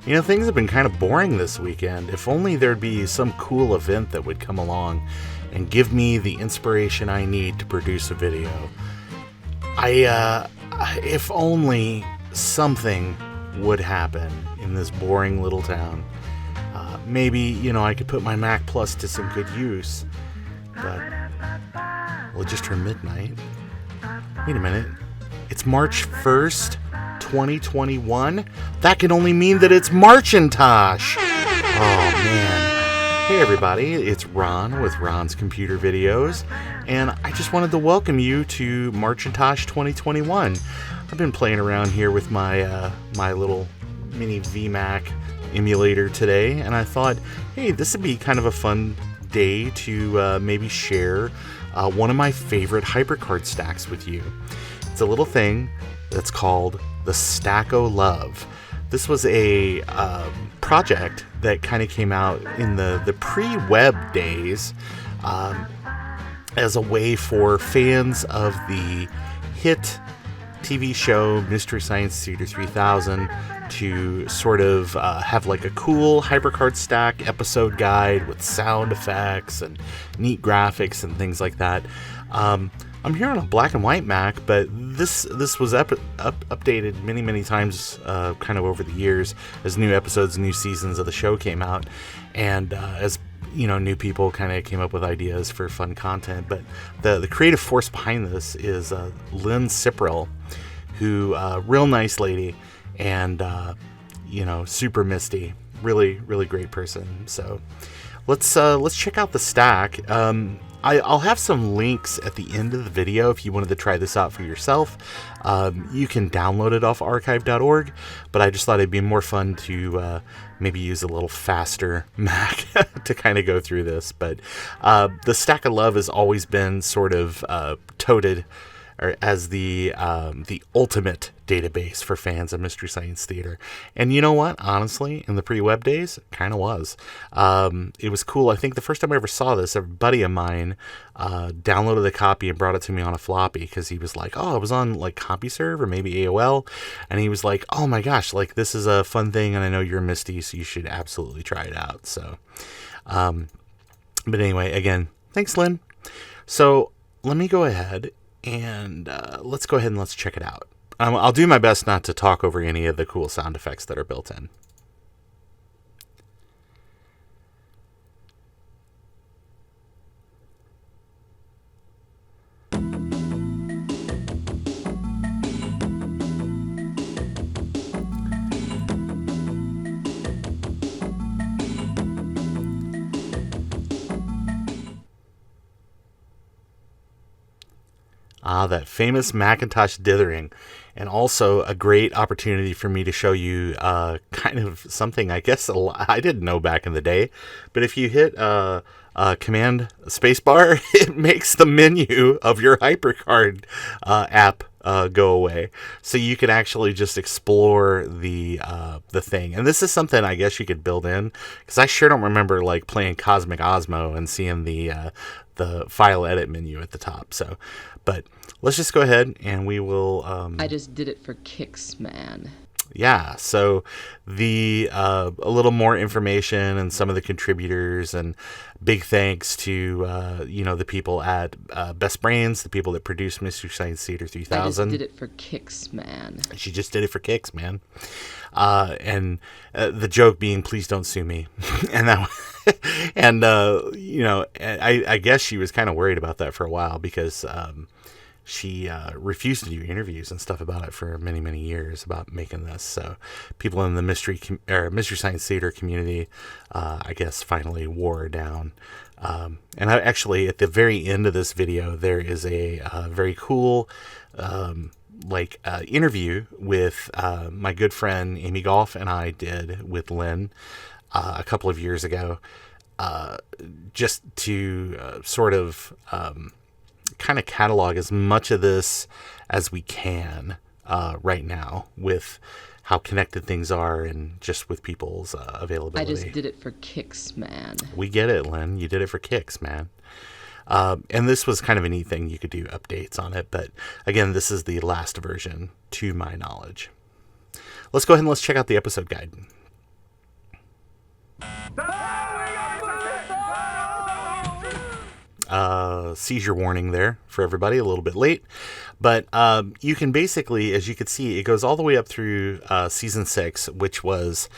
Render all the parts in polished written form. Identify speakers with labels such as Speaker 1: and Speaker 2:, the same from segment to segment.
Speaker 1: Things have been kind of boring this weekend. If only there'd be some cool event that would come along and give me the inspiration I need to produce a video. If only something would happen in this boring little town. Maybe, I could put my Mac Plus to some good use. But, well, it just turned midnight. Wait a minute. It's March 1st, 2021? That can only mean that it's Marchintosh! Oh, man. Hey, everybody. It's Ron with Ron's Computer Videos. And I just wanted to welcome you to Marchintosh 2021. I've been playing around here with my my little mini VMAC emulator today, and I thought, hey, this would be kind of a fun day to maybe share one of my favorite Hypercard stacks with you. It's a little thing that's called the Stack O' Love. This was a project that kind of came out in the pre-web days as a way for fans of the hit TV show Mystery Science Theater 3000 to sort of have like a cool Hypercard stack episode guide with sound effects and neat graphics and things like that. I'm here on a black and white Mac, but this was updated many times kind of over the years as new episodes, new seasons of the show came out, and as new people kind of came up with ideas for fun content. But the creative force behind this is Lynn Siperelle, who real nice lady and super misty, really great person. So let's check out the stack. I'll have some links at the end of the video if you wanted to try this out for yourself. You can download it off archive.org, but I just thought it'd be more fun to maybe use a little faster Mac to kind of go through this. But the Stack of Love has always been sort of touted as the ultimate database for fans of Mystery Science Theater. And you know what? Honestly, in the pre-web days, kind of was. It was cool. I think the first time I ever saw this, a buddy of mine downloaded the copy and brought it to me on a floppy because he was like, oh, it was on like CompuServe or maybe AOL. And he was like, oh my gosh, like this is a fun thing. And I know you're Misty, so you should absolutely try it out. So, but anyway, again, thanks, Lynn. So let me go ahead and let's go ahead and let's check it out. I'll do my best not to talk over any of the cool sound effects that are built in. That famous Macintosh dithering, and also a great opportunity for me to show you kind of something I guess I didn't know back in the day, but if you hit Command Spacebar, it makes the menu of your Hypercard app go away, so you can actually just explore the thing. And this is something I guess you could build in, because I sure don't remember like playing Cosmic Osmo and seeing the file edit menu at the top. So, but let's just go ahead and we will.
Speaker 2: I just did it for kicks, man.
Speaker 1: Yeah, so a little more information and some of the contributors, and big thanks to the people at Best Brains, the people that produced Mystery Science Theater 3000.
Speaker 2: I just did it for kicks, man.
Speaker 1: She just did it for kicks, man. And the joke being, please don't sue me. And that, and I guess she was kind of worried about that for a while, because she refused to do interviews and stuff about it for many years about making this. So people in the Mystery Science Theater community, I guess, finally wore her down. And I actually, at the very end of this video, there is a very cool interview with my good friend Amy Goff and I did with Lynn a couple of years ago, just to sort of kind of catalog as much of this as we can right now, with how connected things are and just with people's availability.
Speaker 2: I just did it for kicks, man.
Speaker 1: We get it, Lynn. You did it for kicks, man. And this was kind of a neat thing. You could do updates on it. But again, this is the last version to my knowledge. Let's go ahead and let's check out the episode guide. Seizure warning there for everybody, a little bit late. But you can basically, as you can see, it goes all the way up through season 6, which was,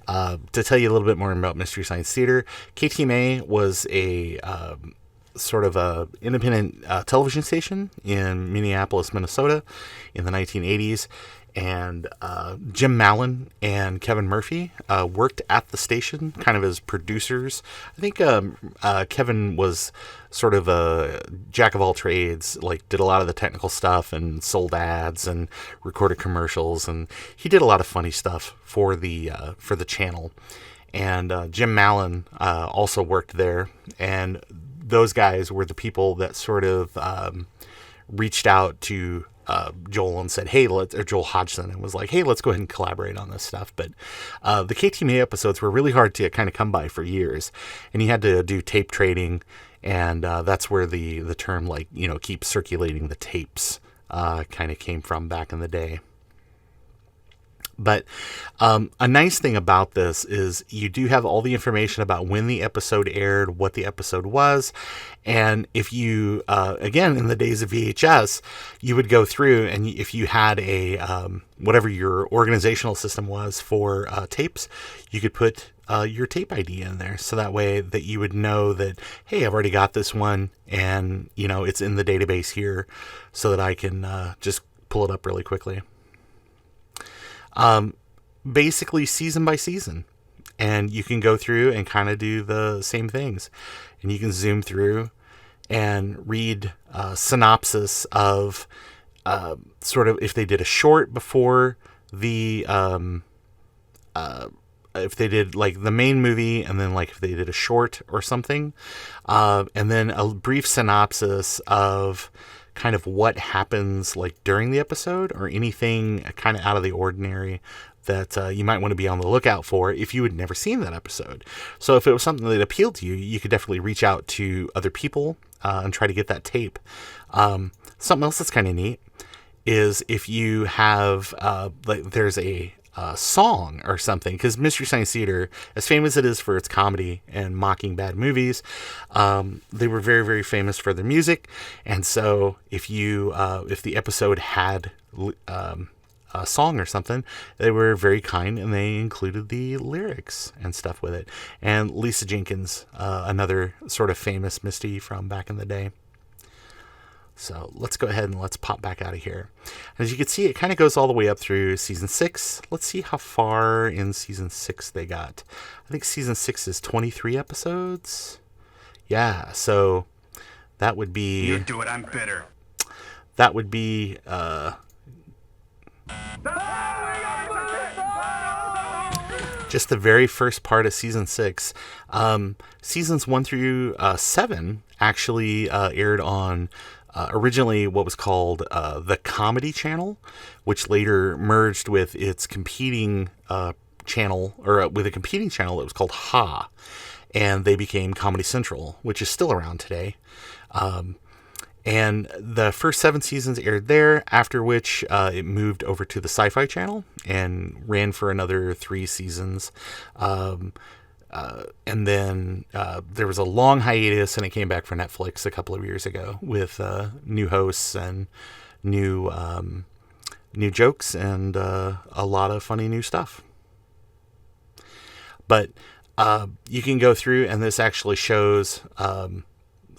Speaker 1: to tell you a little bit more about Mystery Science Theater, KTMA was a sort of a independent television station in Minneapolis, Minnesota in the 1980s. And Jim Mallon and Kevin Murphy worked at the station kind of as producers. I think Kevin was sort of a jack of all trades, like did a lot of the technical stuff and sold ads and recorded commercials, and he did a lot of funny stuff for the channel. And Jim Mallon also worked there, and those guys were the people that sort of reached out to Joel and said, hey, or Joel Hodgson, and was like, hey, let's go ahead and collaborate on this stuff. But the KTMA episodes were really hard to kind of come by for years, and he had to do tape trading, and that's where the term, like, you know, keep circulating the tapes kind of came from back in the day. But a nice thing about this is you do have all the information about when the episode aired, what the episode was. And if you, again, in the days of VHS, you would go through, and if you had a, whatever your organizational system was for tapes, you could put your tape ID in there. So that way that you would know that, hey, I've already got this one, and, you know, it's in the database here, so that I can just pull it up really quickly. Basically season by season, and you can go through and kind of do the same things, and you can zoom through and read synopsis of sort of if they did a short before the if they did like the main movie, and then like if they did a short or something, and then a brief synopsis of kind of what happens like during the episode, or anything kind of out of the ordinary that you might want to be on the lookout for if you had never seen that episode. So if it was something that appealed to you, you could definitely reach out to other people and try to get that tape. Something else that's kind of neat is if you have like there's a song or something, because Mystery Science Theater, as famous as it is for its comedy and mocking bad movies, they were very, very famous for their music. And so if you if the episode had a song or something, they were very kind, and they included the lyrics and stuff with it. And Lisa Jenkins, another sort of famous Misty from back in the day. So let's go ahead and let's pop back out of here. As you can see, it kind of goes all the way up through season 6. Let's see how far in season 6 they got. I think season 6 is 23 episodes. Yeah, so that would be...
Speaker 3: You do it, I'm bitter.
Speaker 1: That would be... just the very first part of season 6. Seasons 1 through 7 actually aired on originally what was called the Comedy Channel, which later merged with its competing channel, or with a competing channel that was called Ha, and they became Comedy Central, which is still around today. And the first 7 seasons aired there, after which it moved over to the Sci-Fi Channel and ran for another 3 seasons. And then there was a long hiatus, and it came back for Netflix a couple of years ago with new hosts and new jokes and a lot of funny new stuff. But you can go through, and this actually shows...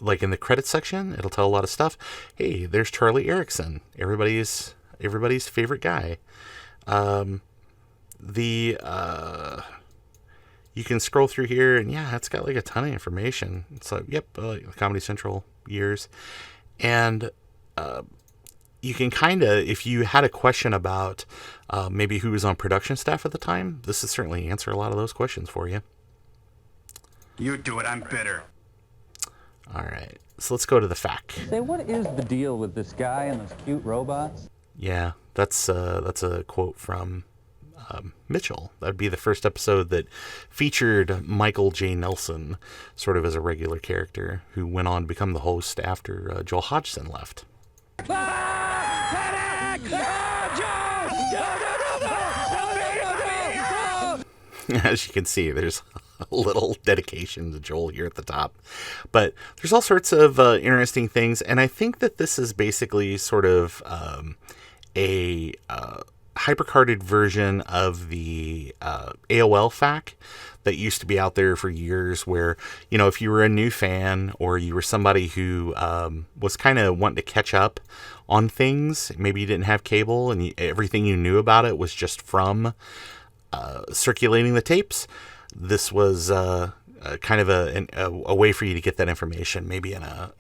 Speaker 1: like in the credits section, it'll tell a lot of stuff. Hey, there's Charlie Erickson, everybody's favorite guy. You can scroll through here, and yeah, it's got like a ton of information. So, yep, Comedy Central years. And you can kind of, if you had a question about maybe who was on production staff at the time, this would certainly answer a lot of those questions for you.
Speaker 3: You do it, I'm bitter.
Speaker 1: All right, so let's go to the fact.
Speaker 4: Say, what is the deal with this guy and those cute robots?
Speaker 1: Yeah, that's a quote from Mitchell. That'd be the first episode that featured Michael J. Nelson sort of as a regular character, who went on to become the host after Joel Hodgson left. As you can see, there's little dedication to Joel here at the top. But there's all sorts of interesting things, and I think that this is basically sort of a hypercarded version of the AOL FAQ that used to be out there for years, where, you know, if you were a new fan or you were somebody who was kind of wanting to catch up on things, maybe you didn't have cable and everything you knew about it was just from circulating the tapes, this was kind of a way for you to get that information, maybe in a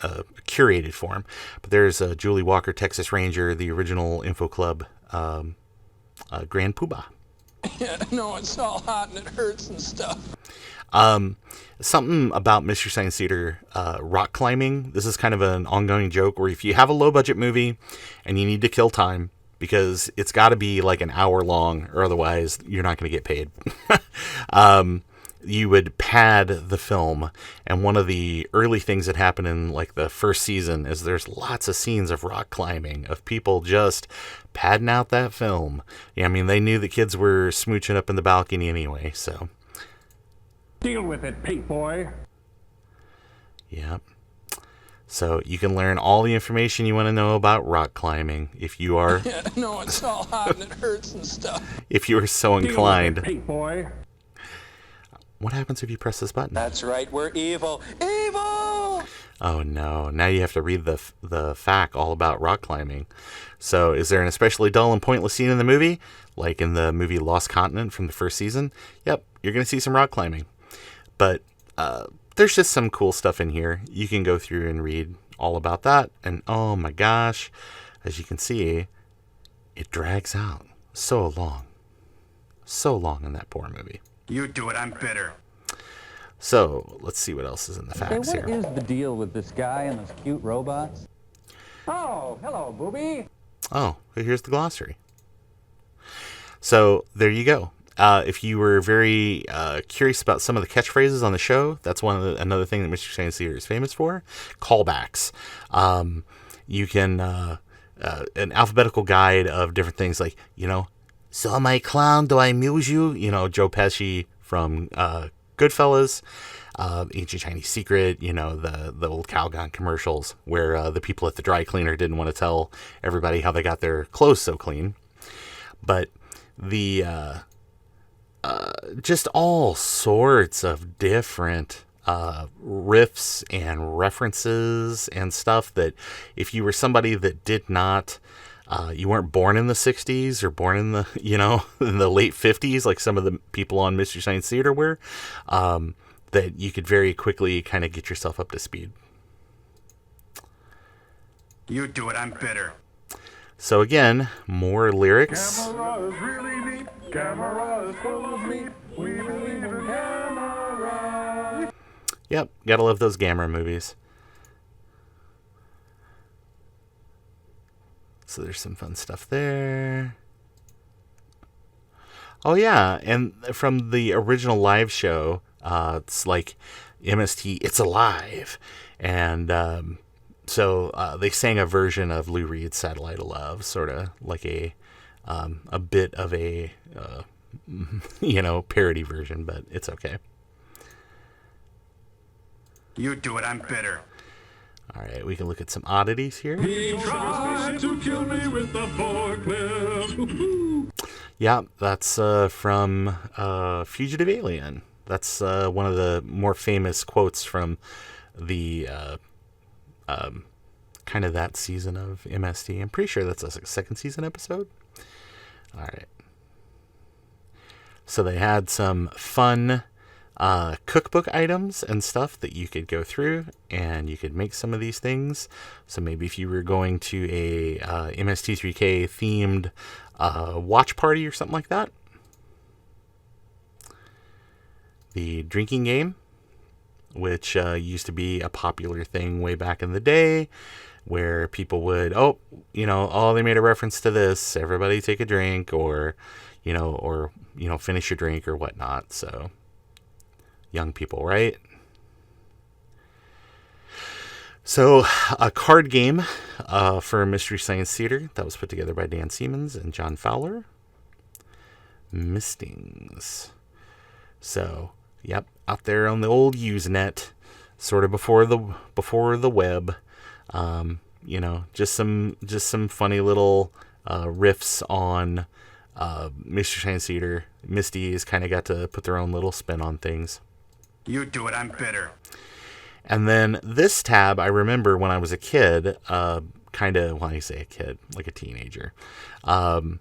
Speaker 1: curated form. But there's Julie Walker, Texas Ranger, the original Info Club Grand Poobah.
Speaker 5: Yeah, no, it's all hot and it hurts and stuff.
Speaker 1: Something about Mystery Science Theater rock climbing. This is kind of an ongoing joke where if you have a low budget movie and you need to kill time, because it's got to be like an hour long or otherwise you're not going to get paid. You would pad the film, and one of the early things that happened in like the first season is there's lots of scenes of rock climbing, of people just padding out that film. Yeah, I mean, they knew the kids were smooching up in the balcony anyway, so.
Speaker 5: Deal with it, Pink Boy.
Speaker 1: Yeah. So you can learn all the information you want to know about rock climbing if you are.
Speaker 5: Yeah, no, it's all hot and it hurts and stuff.
Speaker 1: If you are so inclined.
Speaker 5: Deal with it, Pink Boy.
Speaker 1: What happens if you press this button?
Speaker 5: That's right, we're evil. Evil!
Speaker 1: Oh no, now you have to read the FAQ all about rock climbing. So is there an especially dull and pointless scene in the movie? Like in the movie Lost Continent from the first season? Yep, you're going to see some rock climbing. But there's just some cool stuff in here. You can go through and read all about that. And oh my gosh, as you can see, it drags out so long. So long in that poor movie.
Speaker 3: You do it, I'm bitter.
Speaker 1: So, let's see what else is in the facts
Speaker 4: What
Speaker 1: here.
Speaker 4: is the deal with this guy and those cute robots? Oh, hello, booby.
Speaker 1: Oh, here's the glossary. So, there you go. If you were very curious about some of the catchphrases on the show, that's another thing that Mystery Science Theater is famous for. Callbacks. You can, an alphabetical guide of different things like, you know, so my clown, do I amuse you? You know, Joe Pesci from Goodfellas, Ancient Chinese Secret, you know, the old Calgon commercials where the people at the dry cleaner didn't want to tell everybody how they got their clothes so clean. But the just all sorts of different riffs and references and stuff that if you were somebody that did not you weren't born in the 60s or born in the, you know, in the late 50s, like some of the people on Mystery Science Theater were, that you could very quickly kind of get yourself up to speed.
Speaker 3: You do it, I'm bitter.
Speaker 1: So again, more lyrics.
Speaker 5: Camera is really neat. Camera is full of meat. We believe in camera.
Speaker 1: Yep, gotta love those Gamera movies. So there's some fun stuff there. Oh yeah, and from the original live show, it's like MST, It's Alive. And so they sang a version of Lou Reed's Satellite of Love, sort of like a bit of a, you know, parody version, but it's okay.
Speaker 3: You do it, I'm bitter.
Speaker 1: All right, we can look at some oddities here.
Speaker 5: He tried to kill me with the forklift.
Speaker 1: Yeah, that's from Fugitive Alien. That's one of the more famous quotes from the kind of that season of MST. I'm pretty sure that's a second season episode. All right. So they had some fun cookbook items and stuff that you could go through and you could make some of these things. So maybe if you were going to a MST3K themed watch party or something like that. The drinking game, which used to be a popular thing way back in the day, where people would, they made a reference to this, everybody take a drink, or finish your drink or whatnot. So young people, right? So a card game for Mystery Science Theater that was put together by Dan Siemens and John Fowler. Mistings. So Yep, out there on the old Usenet, sort of before the web. Just some funny little riffs on Mystery Science Theater. Misty's kind of got to put their own little spin on things.
Speaker 3: You do it, I'm bitter.
Speaker 1: And then this tab, I remember when I was a kid, kind of, when I say a kid, like a teenager.
Speaker 5: The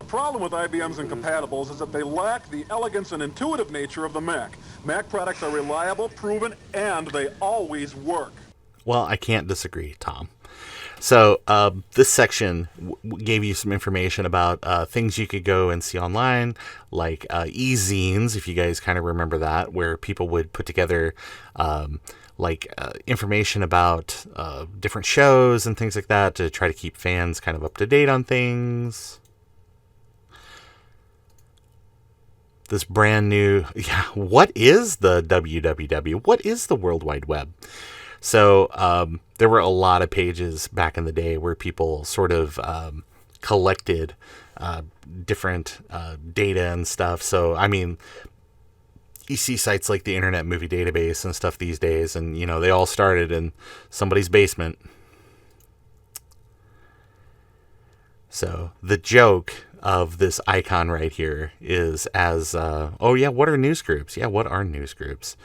Speaker 5: problem with IBM's incompatibles is that they lack the elegance and intuitive nature of the Mac. Mac products are reliable, proven, and they always work.
Speaker 1: Well, I can't disagree, Tom. So this section gave you some information about things you could go and see online, like e-zines, if you guys kind of remember that, where people would put together information about different shows and things like that to try to keep fans kind of up to date on things. This brand new, what is the WWW? What is the World Wide Web? So there were a lot of pages back in the day where people sort of collected different data and stuff. So, I mean, you see sites like the Internet Movie Database and stuff these days, and, they all started in somebody's basement. So the joke of this icon right here is as, what are news groups? Yeah, what are news groups?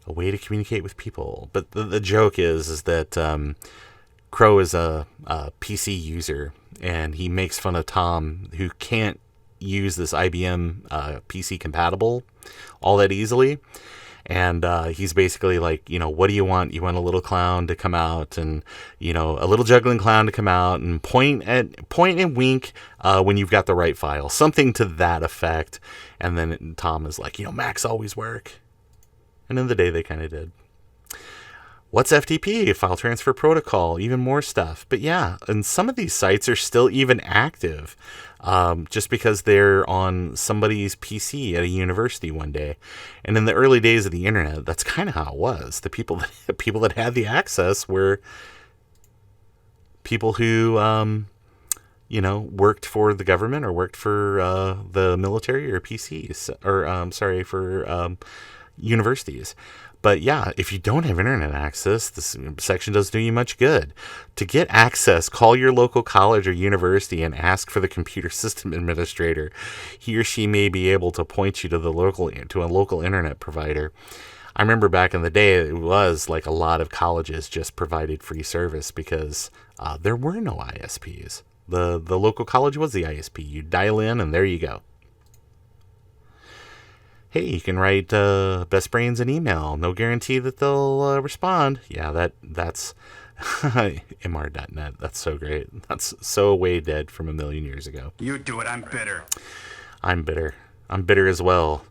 Speaker 1: A way to communicate with people. But the joke is that Crow is a PC user, and he makes fun of Tom, who can't use this IBM PC compatible all that easily. And he's basically like, what do you want? You want a little clown to come out, and a little juggling clown to come out and point and wink when you've got the right file, something to that effect. And then Tom is like, Macs always work. And in the day they kind of did. What's FTP? File transfer protocol, even more stuff. But yeah, and some of these sites are still even active, just because they're on somebody's PC at a university one day. And in the early days of the internet, that's kind of how it was. The people that had the access were people who, worked for the government or worked for the military or PCs, or for universities. But yeah, if you don't have internet access, this section doesn't do you much good. To get access, call your local college or university and ask for the computer system administrator. He or she may be able to point you to a local internet provider. I remember back in the day, it was like a lot of colleges just provided free service because there were no ISPs. The local college was the ISP. You dial in and there you go. Hey, you can write Best Brains an email. No guarantee that they'll respond. Yeah, that's mr.net. That's so great. That's so way dead from a million years ago.
Speaker 3: You do it, I'm bitter.
Speaker 1: I'm bitter. I'm bitter as well.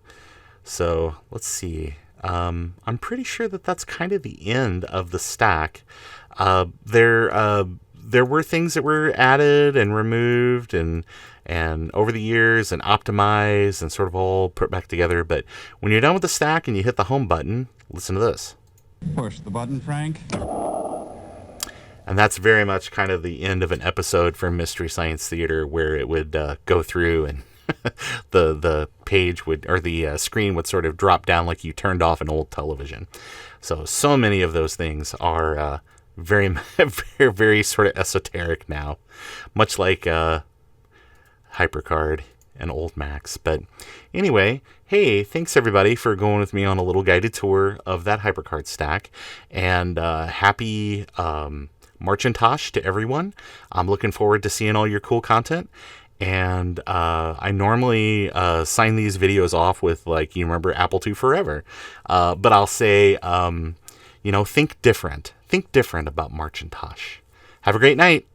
Speaker 1: So let's see. I'm pretty sure that's kind of the end of the stack. There were things that were added and removed and over the years and optimized and sort of all put back together. But when you're done with the stack and you hit the home button, listen to this.
Speaker 6: Push the button, Frank.
Speaker 1: And that's very much kind of the end of an episode for Mystery Science Theater, where it would go through and the page would, or the screen would sort of drop down like you turned off an old television. So many of those things are very, very, very sort of esoteric now, much like Hypercard and old Macs. But anyway, hey, thanks everybody for going with me on a little guided tour of that Hypercard stack, and happy Marchintosh to everyone. I'm looking forward to seeing all your cool content. And I normally sign these videos off with, like, you remember Apple II Forever. But I'll say, think different. Think different about Marchintosh. Have a great night.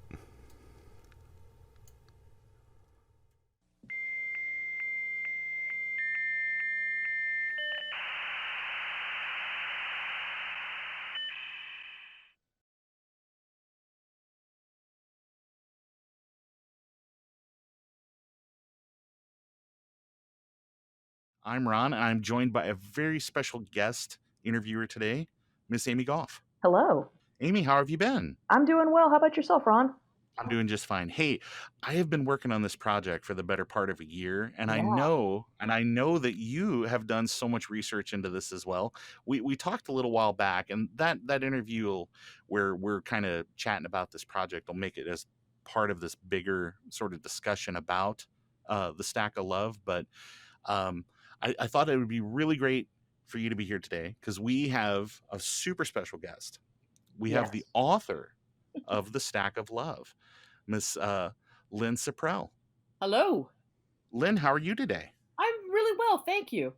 Speaker 1: I'm Ron, and I'm joined by a very special guest interviewer today, Miss Amy Goff.
Speaker 7: Hello.
Speaker 1: Amy, how have you been?
Speaker 7: I'm doing well. How about yourself, Ron?
Speaker 1: I'm doing just fine. Hey, I have been working on this project for the better part of a year, and I
Speaker 7: Yeah.
Speaker 1: know that you have done so much research into this as well. We talked a little while back, and that interview where we're kind of chatting about this project will make it as part of this bigger sort of discussion about the Stack of Love. But I thought it would be really great for you to be here today because we have a super special guest. We have the
Speaker 7: Yes.
Speaker 1: author of the Stack of Love, Miss Lynn Siperelle.
Speaker 8: Hello.
Speaker 1: Lynn, how are you today?
Speaker 8: I'm really well, thank you.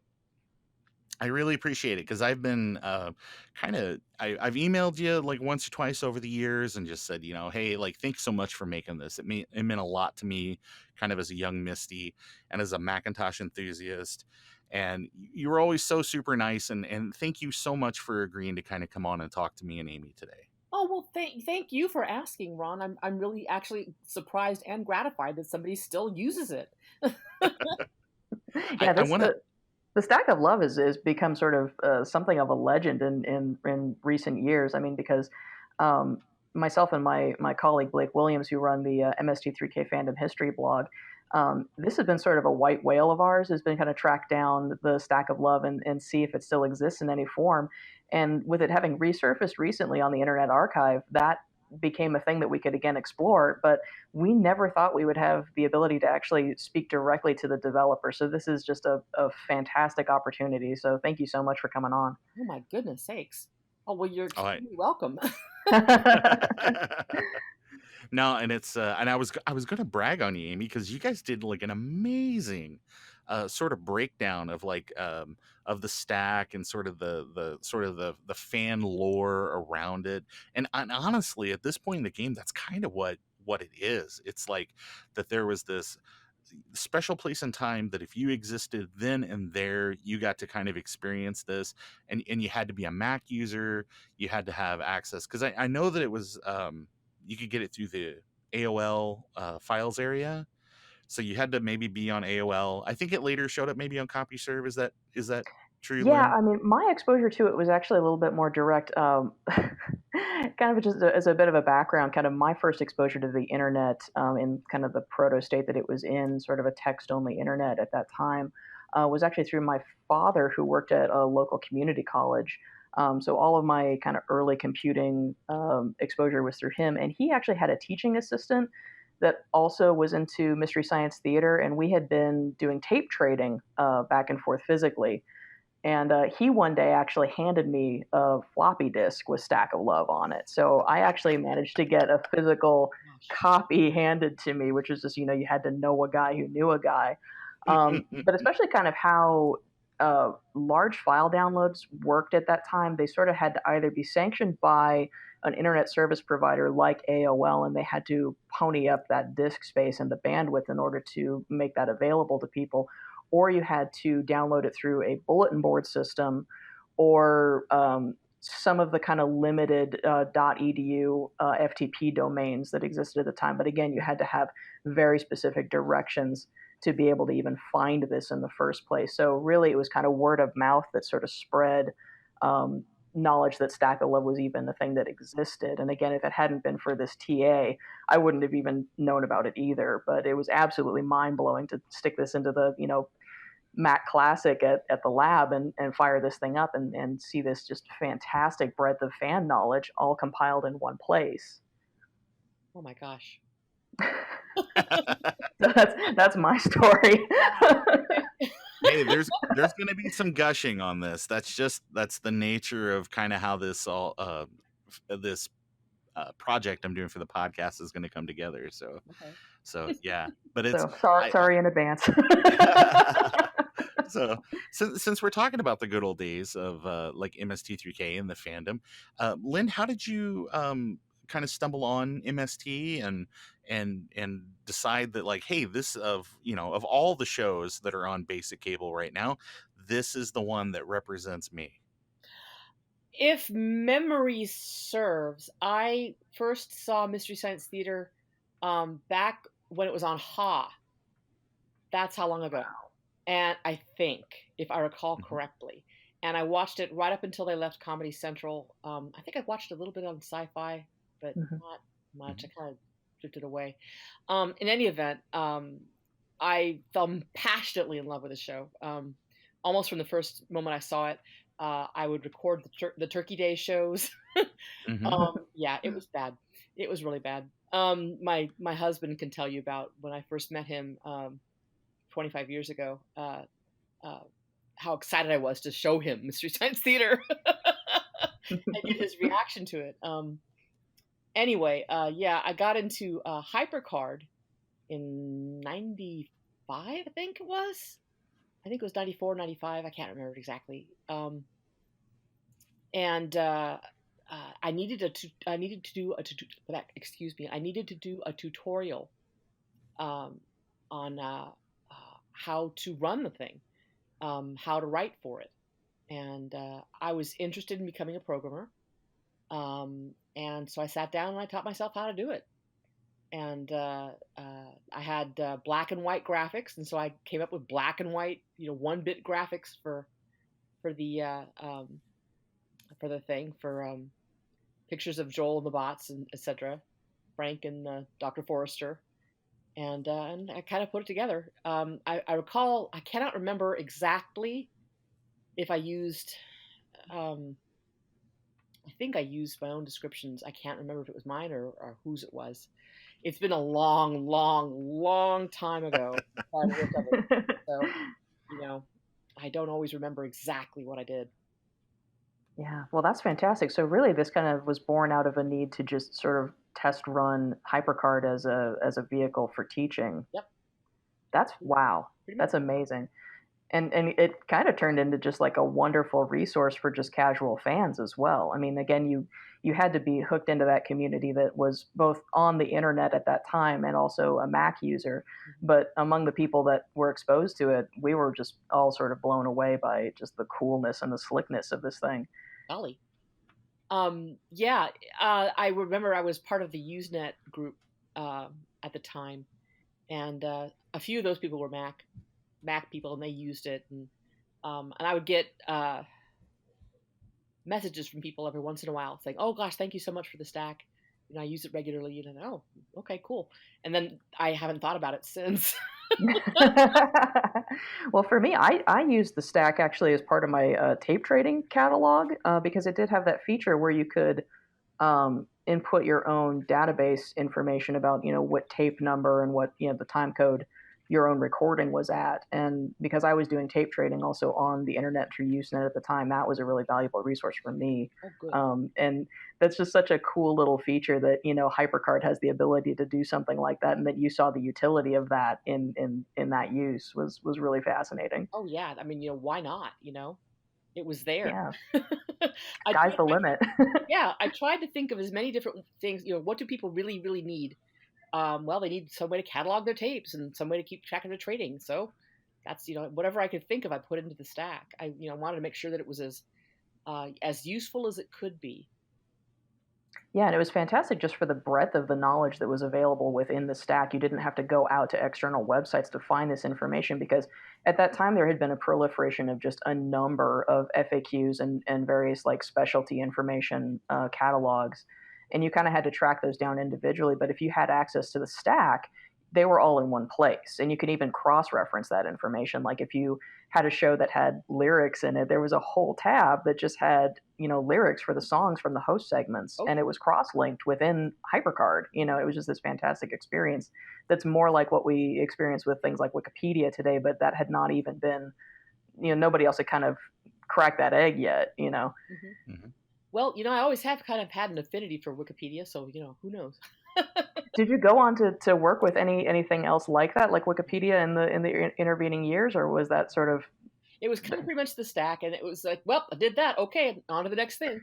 Speaker 1: I really appreciate it because I've been I've emailed you like once or twice over the years and just said, hey, like, thanks so much for making this. It meant a lot to me kind of as a young Misty and as a Macintosh enthusiast. And you were always so super nice. And thank you so much for agreeing to kind of come on and talk to me and Amy today.
Speaker 8: Oh well, thank you for asking, Ron. I'm really actually surprised and gratified that somebody still uses it.
Speaker 7: Yeah,
Speaker 1: I want to.
Speaker 7: the Stack of Love is become sort of something of a legend in recent years. I mean, because myself and my colleague Blake Williams, who run the MST3K Fandom history blog, this has been sort of a white whale of ours. Has been kind of track down the Stack of Love and see if it still exists in any form. And with it having resurfaced recently on the Internet Archive, that became a thing that we could again explore. But we never thought we would have the ability to actually speak directly to the developer. So this is just a fantastic opportunity. So thank you so much for coming on.
Speaker 8: Oh my goodness sakes. Oh well, you're
Speaker 1: All right.
Speaker 8: extremely welcome.
Speaker 1: No, and it's and I was going to brag on you, Amy, because you guys did like an amazing sort of breakdown of like of the stack and sort of the fan lore around it. And honestly, at this point in the game, that's kind of what it is. It's like that there was this special place and time that if you existed then and there, you got to kind of experience this, and you had to be a Mac user, you had to have access, because I know that it was you could get it through the AOL files area, so you had to maybe be on AOL. I think it later showed up maybe on CompuServe. Is that true,
Speaker 7: Yeah,
Speaker 1: Lynn?
Speaker 7: I mean, my exposure to it was actually a little bit more direct. Kind of just as a bit of a background, kind of my first exposure to the internet in kind of the proto state that it was in, sort of a text-only internet at that time, was actually through my father, who worked at a local community college. So all of my kind of early computing exposure was through him, and he actually had a teaching assistant that also was into Mystery Science Theater, and we had been doing tape trading back and forth physically. And he one day actually handed me a floppy disk with Stack of Love on it. So I actually managed to get a physical copy handed to me, which is just, you had to know a guy who knew a guy. But especially kind of how large file downloads worked at that time. They sort of had to either be sanctioned by an internet service provider like AOL, and they had to pony up that disk space and the bandwidth in order to make that available to people, or you had to download it through a bulletin board system, or some of the kind of limited .edu FTP domains that existed at the time. But again, you had to have very specific directions to be able to even find this in the first place. So really, it was kind of word of mouth that sort of spread knowledge that Stack of Love was even a thing that existed. And again, if it hadn't been for this TA, I wouldn't have even known about it either. But it was absolutely mind-blowing to stick this into the, Mac Classic at the lab and fire this thing up and see this just fantastic breadth of fan knowledge all compiled in one place.
Speaker 8: Oh my gosh.
Speaker 7: That's my story.
Speaker 1: Hey, there's going to be some gushing on this. That's the nature of kind of how this all this project I'm doing for the podcast is going to come together. So,
Speaker 8: Okay.
Speaker 1: so yeah, but it's
Speaker 7: sorry in advance.
Speaker 1: So since we're talking about the good old days of like MST3K and the fandom, Lynn, how did you kind of stumble on MST and decide that, like, hey, this of all the shows that are on basic cable right now, this is the one that represents me?
Speaker 8: If memory serves, I first saw Mystery Science Theater back when it was on Ha. That's how long ago. And I think, if I recall correctly, and I watched it right up until they left Comedy Central. I think I watched a little bit on Sci-Fi, but not much. I kind of drifted away. In any event, I fell passionately in love with the show. Almost from the first moment I saw it, I would record the Turkey Day shows. Yeah, it was bad. It was really bad. My husband can tell you about when I first met him 25 years ago. How excited I was to show him Mystery Science Theater and get his reaction to it. Anyway, yeah, I got into Hypercard in 95, I think it was. I think it was 94, 95. I can't remember exactly. And I needed to do a tutorial on how to run the thing, how to write for it, and I was interested in becoming a programmer, and so I sat down and I taught myself how to do it. And I had black and white graphics, and so I came up with black and white, 1-bit graphics for the thing, for pictures of Joel and the bots and etc., Frank and Dr. Forrester, and I kind of put it together. I recall, I cannot remember exactly if I used. I think I used my own descriptions. I can't remember if it was mine or whose it was. It's been a long, long, long time ago. So, I don't always remember exactly what I did.
Speaker 7: Yeah, well, that's fantastic. So really, this kind of was born out of a need to just sort of test run Hypercard as a vehicle for teaching.
Speaker 8: Yep.
Speaker 7: That's wow. That's amazing. And it kind of turned into just like a wonderful resource for just casual fans as well. I mean, again, you had to be hooked into that community that was both on the internet at that time and also a Mac user. But among the people that were exposed to it, we were just all sort of blown away by just the coolness and the slickness of this thing.
Speaker 8: Golly. Yeah, I remember I was part of the Usenet group at the time, and a few of those people were Mac people, and they used it, and I would get messages from people every once in a while saying, "Oh gosh, thank you so much for the stack. I use it regularly." And oh, okay, cool. And then I haven't thought about it since.
Speaker 7: Well, for me, I used the stack actually as part of my tape trading catalog because it did have that feature where you could input your own database information about what tape number and what the time code your own recording was at. And because I was doing tape trading also on the internet through Usenet at the time, that was a really valuable resource for me.
Speaker 8: Oh, good.
Speaker 7: And that's just such a cool little feature that Hypercard has the ability to do something like that, and that you saw the utility of that in that use was really fascinating.
Speaker 8: Oh yeah, I mean, why not? It was there.
Speaker 7: Yeah. Sky's the limit.
Speaker 8: Yeah, I tried to think of as many different things. What do people really, really need? Well, they need some way to catalog their tapes and some way to keep track of their trading. So that's, whatever I could think of, I put into the stack. I, wanted to make sure that it was as useful as it could be.
Speaker 7: Yeah, and it was fantastic just for the breadth of the knowledge that was available within the stack. You didn't have to go out to external websites to find this information, because at that time there had been a proliferation of just a number of FAQs and various like specialty information catalogs. And you kind of had to track those down individually. But if you had access to the stack, they were all in one place. And you could even cross-reference that information. Like if you had a show that had lyrics in it, there was a whole tab that just had, lyrics for the songs from the host segments. Oh. And it was cross-linked within Hypercard. It was just this fantastic experience that's more like what we experience with things like Wikipedia today, but that had not even been, nobody else had kind of cracked that egg yet,
Speaker 8: Mm-hmm. Mm-hmm. Well, I always have kind of had an affinity for Wikipedia, so, who knows?
Speaker 7: Did you go on to work with anything else like that, like Wikipedia in the intervening years, or was that sort of?
Speaker 8: It was kind of pretty much the stack, and it was like, well, I did that. Okay, on to the next thing.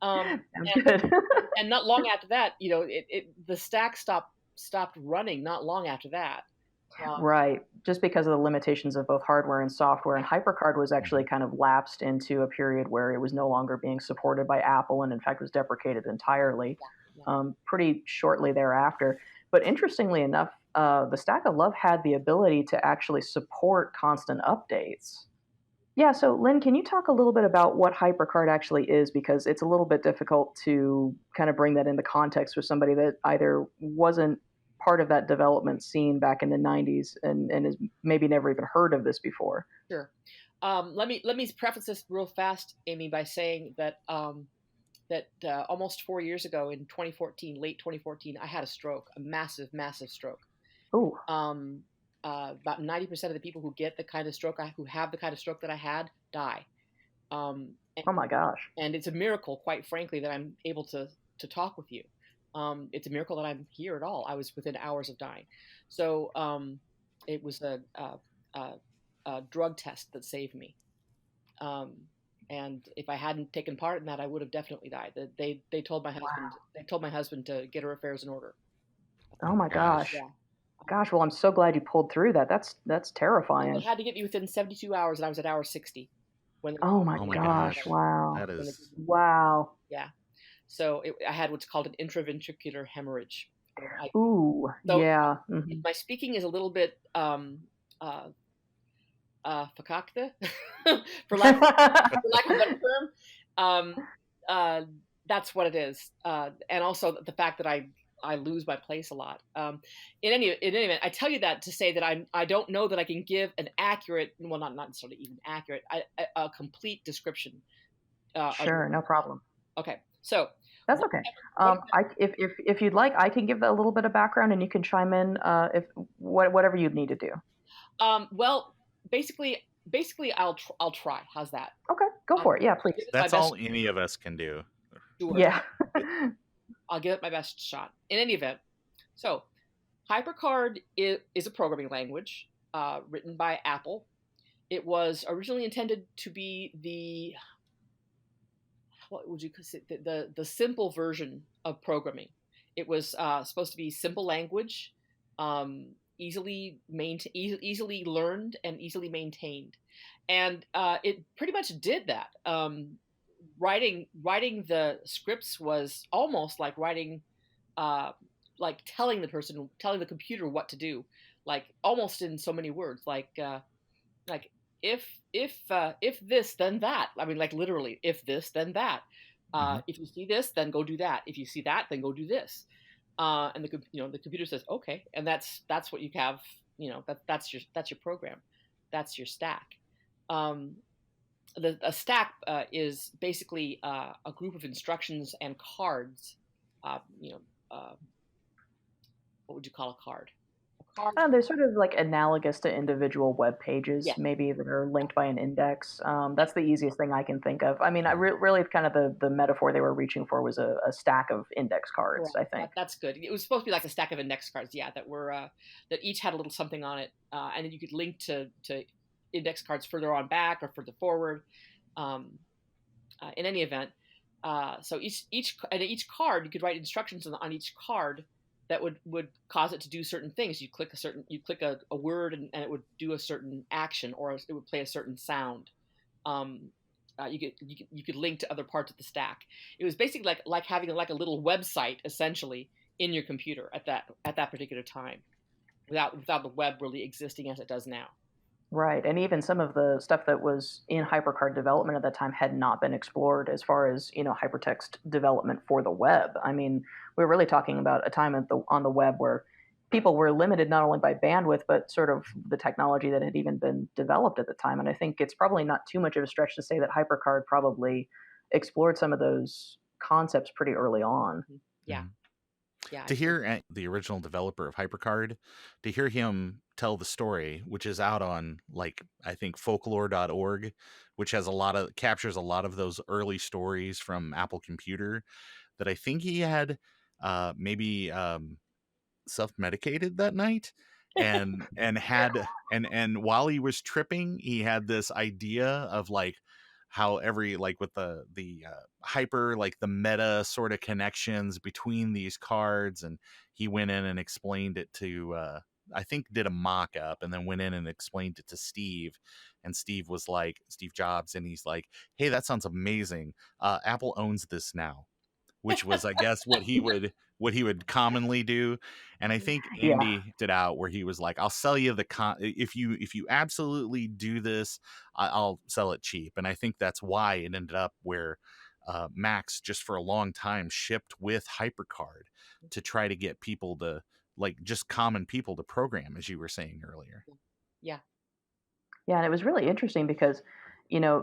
Speaker 7: Good.
Speaker 8: And not long after that, the stack stopped running. Not long after that.
Speaker 7: Right, just because of the limitations of both hardware and software. And Hypercard was actually kind of lapsed into a period where it was no longer being supported by Apple, and in fact was deprecated entirely pretty shortly thereafter. But interestingly enough, the Stack of Love had the ability to actually support constant updates. Yeah, so Lynn, can you talk a little bit about what Hypercard actually is? Because it's a little bit difficult to kind of bring that into context with somebody that either wasn't part of that development scene back in the 90s and has maybe never even heard of this before.
Speaker 8: Sure. Let me preface this real fast, Amy, by saying that almost 4 years ago in 2014, late 2014, I had a stroke, a massive, massive stroke.
Speaker 7: Ooh.
Speaker 8: About 90% of the people who get the kind of stroke who have the kind of stroke that I had die.
Speaker 7: Oh my gosh.
Speaker 8: And it's a miracle, quite frankly, that I'm able to talk with you. It's a miracle that I'm here at all. I was within hours of dying. So it was a drug test that saved me. And if I hadn't taken part in that, I would have definitely died. They told my husband. Wow. They told my husband to get her affairs in order.
Speaker 7: Oh my gosh.
Speaker 8: Yeah.
Speaker 7: Gosh, well, I'm so glad you pulled through that. That's terrifying.
Speaker 8: They had to get me within 72 hours, and I was at hour 60.
Speaker 7: Oh my gosh! Wow.
Speaker 1: That is.
Speaker 7: Wow.
Speaker 8: Yeah. So I had what's called an intraventricular hemorrhage.
Speaker 7: Ooh.
Speaker 8: So
Speaker 7: yeah.
Speaker 8: My speaking is a little bit fakakte, for lack of a better term. That's what it is, and also the fact that I lose my place a lot. In any event, I tell you that to say that I don't know that I can give an accurate, well, not necessarily even accurate, a complete description.
Speaker 7: Sure, no problem.
Speaker 8: Okay, so
Speaker 7: that's okay. If you'd like, I can give a little bit of background, and you can chime in whatever you'd need to do.
Speaker 8: Well, basically, I'll try. How's that?
Speaker 7: Okay, go for it. Yeah, please.
Speaker 1: That's all any of us can do.
Speaker 8: Sure.
Speaker 7: Yeah.
Speaker 8: I'll give it my best shot. In any event, so Hypercard is a programming language written by Apple. It was originally intended to be what would you consider the simple version of programming. It was supposed to be simple language, easily learned and easily maintained, and it pretty much did that. Writing the scripts was almost like writing, like telling the computer what to do, like almost in so many words, like if this then that. I mean, like literally, if this then that. If you see this, then go do that. If you see that, then go do this. And the computer says okay, and that's what you have. That's your program, that's your stack. A stack is basically a group of instructions and cards. What would you call a card?
Speaker 7: They're sort of like analogous to individual web pages,
Speaker 8: Yeah.
Speaker 7: maybe that are linked by an index. That's the easiest thing I can think of. I mean, really kind of the metaphor they were reaching for was a stack of index cards, I think.
Speaker 8: That's good. It was supposed to be like a stack of index cards, yeah, that were that each had a little something on it, and then you could link to index cards further on back or further forward. In any event, so each card, you could write instructions on each card that would cause it to do certain things. You click a word and it would do a certain action, or it would play a certain sound. You could link to other parts of the stack. It was basically like having like a little website essentially in your computer at that particular time, without the web really existing as it does now.
Speaker 7: Right, and even some of the stuff that was in Hypercard development at that time had not been explored as far as hypertext development for the web. I mean, we're really talking about a time on the web where people were limited not only by bandwidth but sort of the technology that had even been developed at the time. And I think it's probably not too much of a stretch to say that Hypercard probably explored some of those concepts pretty early on.
Speaker 8: Yeah. Yeah,
Speaker 1: to hear the original developer of Hypercard, to hear him tell the story, which is out on I think folklore.org, which has captures a lot of those early stories from Apple Computer, that I think he had maybe self-medicated that night and and while he was tripping, he had this idea of how every with the hyper the meta sort of connections between these cards, and he went in and explained it to I think did a mock-up and then went in and explained it to Steve, and Steve Jobs, and he's like, hey, that sounds amazing, Apple owns this now, which was I guess what he would commonly do. And I think Andy did out where he was like, I'll sell you if you absolutely do this, I'll sell it cheap. And I think that's why it ended up where Macs just for a long time shipped with Hypercard to try to get people to like just common people to program, as you were saying earlier.
Speaker 8: Yeah.
Speaker 7: Yeah, and it was really interesting because,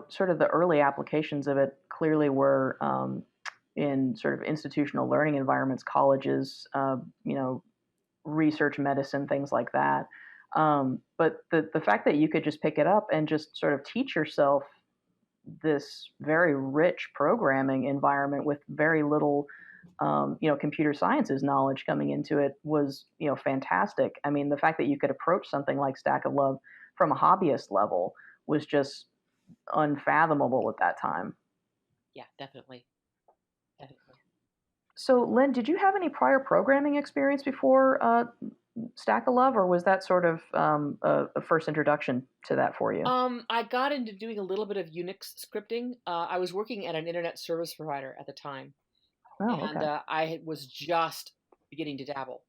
Speaker 7: sort of the early applications of it clearly were in sort of institutional learning environments, colleges, research medicine, things like that. But the fact that you could just pick it up and just sort of teach yourself this very rich programming environment with very little, computer sciences knowledge coming into it was, fantastic. I mean, the fact that you could approach something like Stack of Love from a hobbyist level was just unfathomable at that time.
Speaker 8: Yeah, definitely.
Speaker 7: So, Lynn, did you have any prior programming experience before Stack of Love, or was that sort of a first introduction to that for you?
Speaker 8: I got into doing a little bit of Unix scripting. I was working at an internet service provider at the time,
Speaker 7: Oh,
Speaker 8: and
Speaker 7: okay.
Speaker 8: I was just beginning to dabble.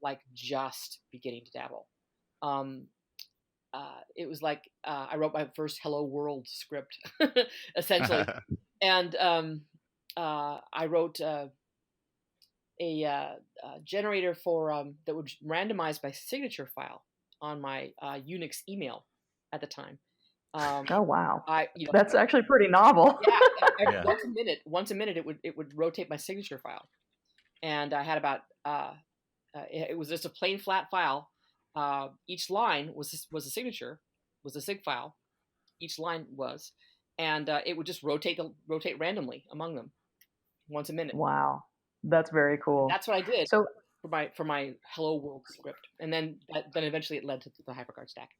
Speaker 8: It was like I wrote my first Hello World script, essentially, and I wrote a generator for that would randomize my signature file on my Unix email at the time.
Speaker 7: Oh, wow.
Speaker 8: I
Speaker 7: That's actually pretty novel.
Speaker 8: yeah,
Speaker 1: Yeah.
Speaker 8: once a minute it would rotate my signature file, and I had about it was just a plain flat file. Each line was a signature, was a sig file. Each line was, and it would just rotate randomly among them once a minute.
Speaker 7: Wow, that's very cool.
Speaker 8: That's what I did
Speaker 7: So,
Speaker 8: for my Hello World script, and then eventually it led to the Hypercard stack.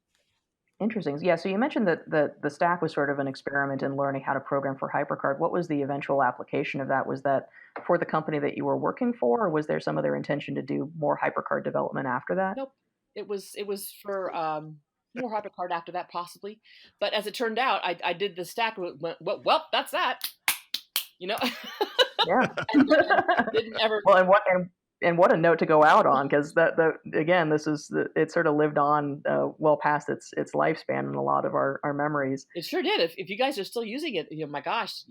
Speaker 7: interesting. Yeah, so you mentioned that the stack was sort of an experiment in learning how to program for Hypercard. What was the eventual application of that? Was that for the company that you were working for, or was there some other intention to do more Hypercard development after that?
Speaker 8: Nope. It was for more Hypercard after that, possibly. But as it turned out, I did the stack. Well, that's that.
Speaker 7: Yeah.
Speaker 8: Didn't ever.
Speaker 7: Well, and what a note to go out on, because again, it sort of lived on well past its lifespan in a lot of our memories.
Speaker 8: It sure did. If you guys are still using it, my gosh,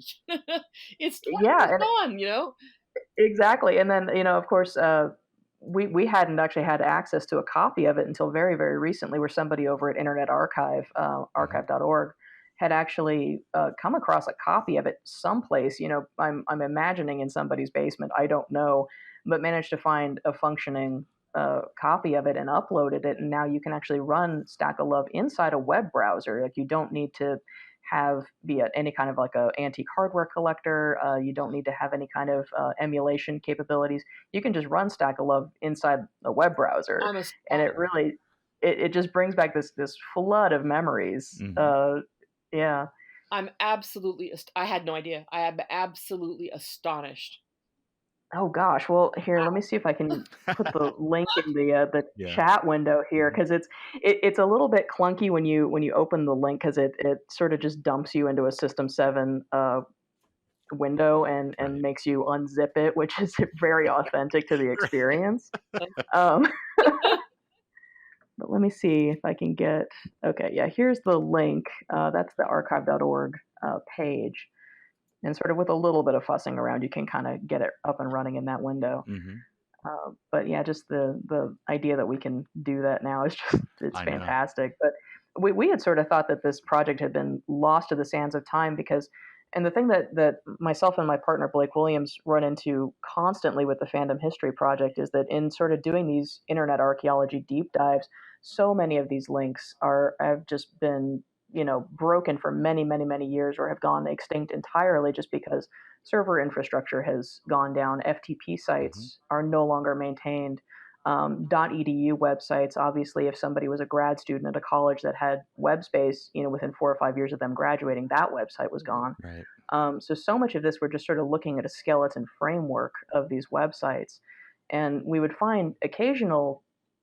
Speaker 8: it's
Speaker 7: Yeah,
Speaker 8: gone.
Speaker 7: exactly. And then of course. We hadn't actually had access to a copy of it until very, very recently, where somebody over at Internet Archive, archive.org, had actually come across a copy of it someplace. I'm imagining in somebody's basement, I don't know, but managed to find a functioning copy of it and uploaded it. And now you can actually run Stack of Love inside a web browser. Like, you don't need to be any kind of like a antique hardware collector. You don't need to have any kind of emulation capabilities. You can just run Stack of Love inside a web browser, and it really it just brings back this flood of memories.
Speaker 1: Mm-hmm.
Speaker 7: Yeah.
Speaker 8: I'm absolutely. I had no idea. I am absolutely astonished.
Speaker 7: Oh gosh. Well, here, let me see if I can put the link in the chat window here, because it's a little bit clunky when you open the link, because it sort of just dumps you into a System 7 window and makes you unzip it, which is very authentic to the experience. But let me see if I can get. Okay, yeah. Here's the link. That's the archive.org page. And sort of with a little bit of fussing around, you can kind of get it up and running in that window.
Speaker 1: Mm-hmm.
Speaker 7: But yeah, just the idea that we can do that now is it's fantastic. But we had sort of thought that this project had been lost to the sands of time, because, and the thing that myself and my partner Blake Williams run into constantly with the Fandom History Project is that in sort of doing these internet archaeology deep dives, so many of these links have just been broken for many, many, many years, or have gone extinct entirely, just because server infrastructure has gone down. FTP sites are no longer maintained. .edu websites, obviously, if somebody was a grad student at a college that had web space, within 4 or 5 years of them graduating, that website was gone.
Speaker 1: Right.
Speaker 7: So much of this, we're just sort of looking at a skeleton framework of these websites. And we would find occasional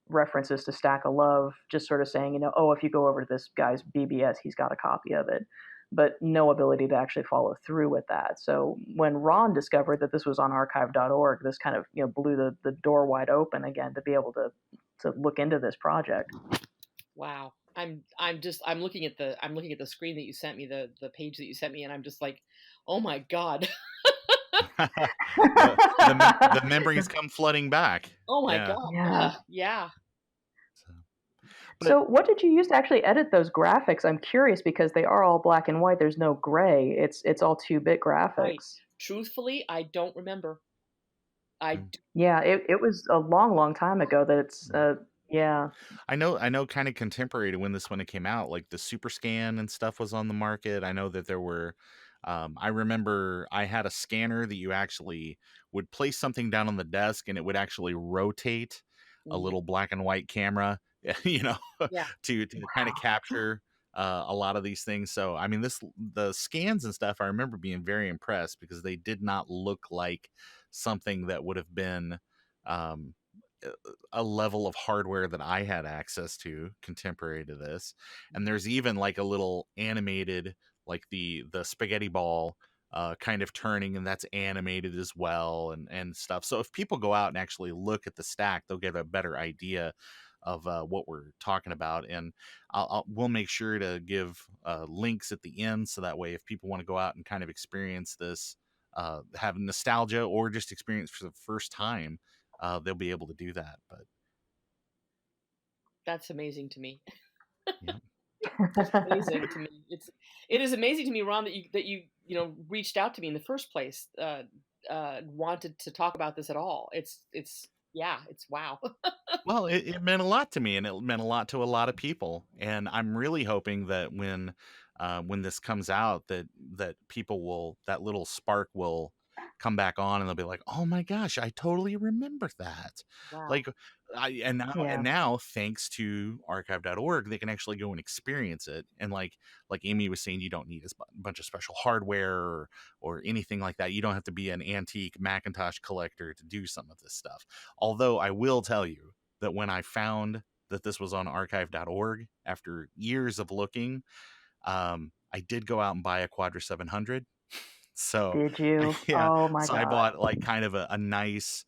Speaker 7: references to Stack of Love, just sort of saying, if you go over to this guy's BBS, he's got a copy of it, but no ability to actually follow through with that. So when Ron discovered that this was on archive.org, this kind of blew the door wide open again to be able to look into this project.
Speaker 8: Wow. I'm looking at the screen that you sent me, the page that you sent me, and I'm just like, oh my God.
Speaker 1: the memories come flooding back.
Speaker 8: Oh my God.
Speaker 7: Yeah.
Speaker 8: Yeah.
Speaker 1: But
Speaker 7: So, what did you use to actually edit those graphics? I'm curious because they are all black and white. There's no gray. It's all 2-bit
Speaker 8: Right.
Speaker 7: graphics.
Speaker 8: Truthfully, I don't remember. I
Speaker 1: mm,
Speaker 8: d-
Speaker 7: Yeah, it was a long, long time ago that it's
Speaker 1: mm.
Speaker 7: yeah.
Speaker 1: I know kind of contemporary to when it came out, like the Super Scan and stuff was on the market. I know that there were I remember I had a scanner that you actually would place something down on the desk and it would actually rotate a
Speaker 8: mhm.
Speaker 1: little black and white camera, you know,
Speaker 8: Yeah.
Speaker 1: to kind of capture a lot of these things. So I mean the scans and stuff I remember being very impressed because they did not look like something that would have been um a level of hardware that I had access to contemporary to this. And there's even like a little animated, like the spaghetti ball kind of turning, and that's animated as well, and stuff. So if people go out and actually look at the stack, they'll get a better idea of what we're talking about. And we'll make sure to give links at the end, so that way if people want to go out and kind of experience this, have nostalgia or just experience for the first time, they'll be able to do that. But
Speaker 8: That's amazing to me.
Speaker 1: yeah,
Speaker 8: Amazing to me. It is amazing to me, Ron, that you know reached out to me in the first place. Wanted to talk about this at all. It's yeah. It's wow.
Speaker 1: well, it meant a lot to me, and it meant a lot to a lot of people. And I'm really hoping that when this comes out, that people will that little spark will come back on, and they'll be like, "Oh my gosh, I totally remember that!"
Speaker 8: Wow.
Speaker 1: Like, and
Speaker 7: Yeah.
Speaker 1: now thanks to archive.org, they can actually go and experience it. And like Amy was saying, you don't need a bunch of special hardware or anything like that. You don't have to be an antique Macintosh collector to do some of this stuff. Although I will tell you that when I found that this was on archive.org after years of looking, I did go out and buy a Quadra 700. So
Speaker 7: Did you?
Speaker 1: yeah,
Speaker 7: Oh my
Speaker 1: so I
Speaker 7: God.
Speaker 1: bought like kind of a nice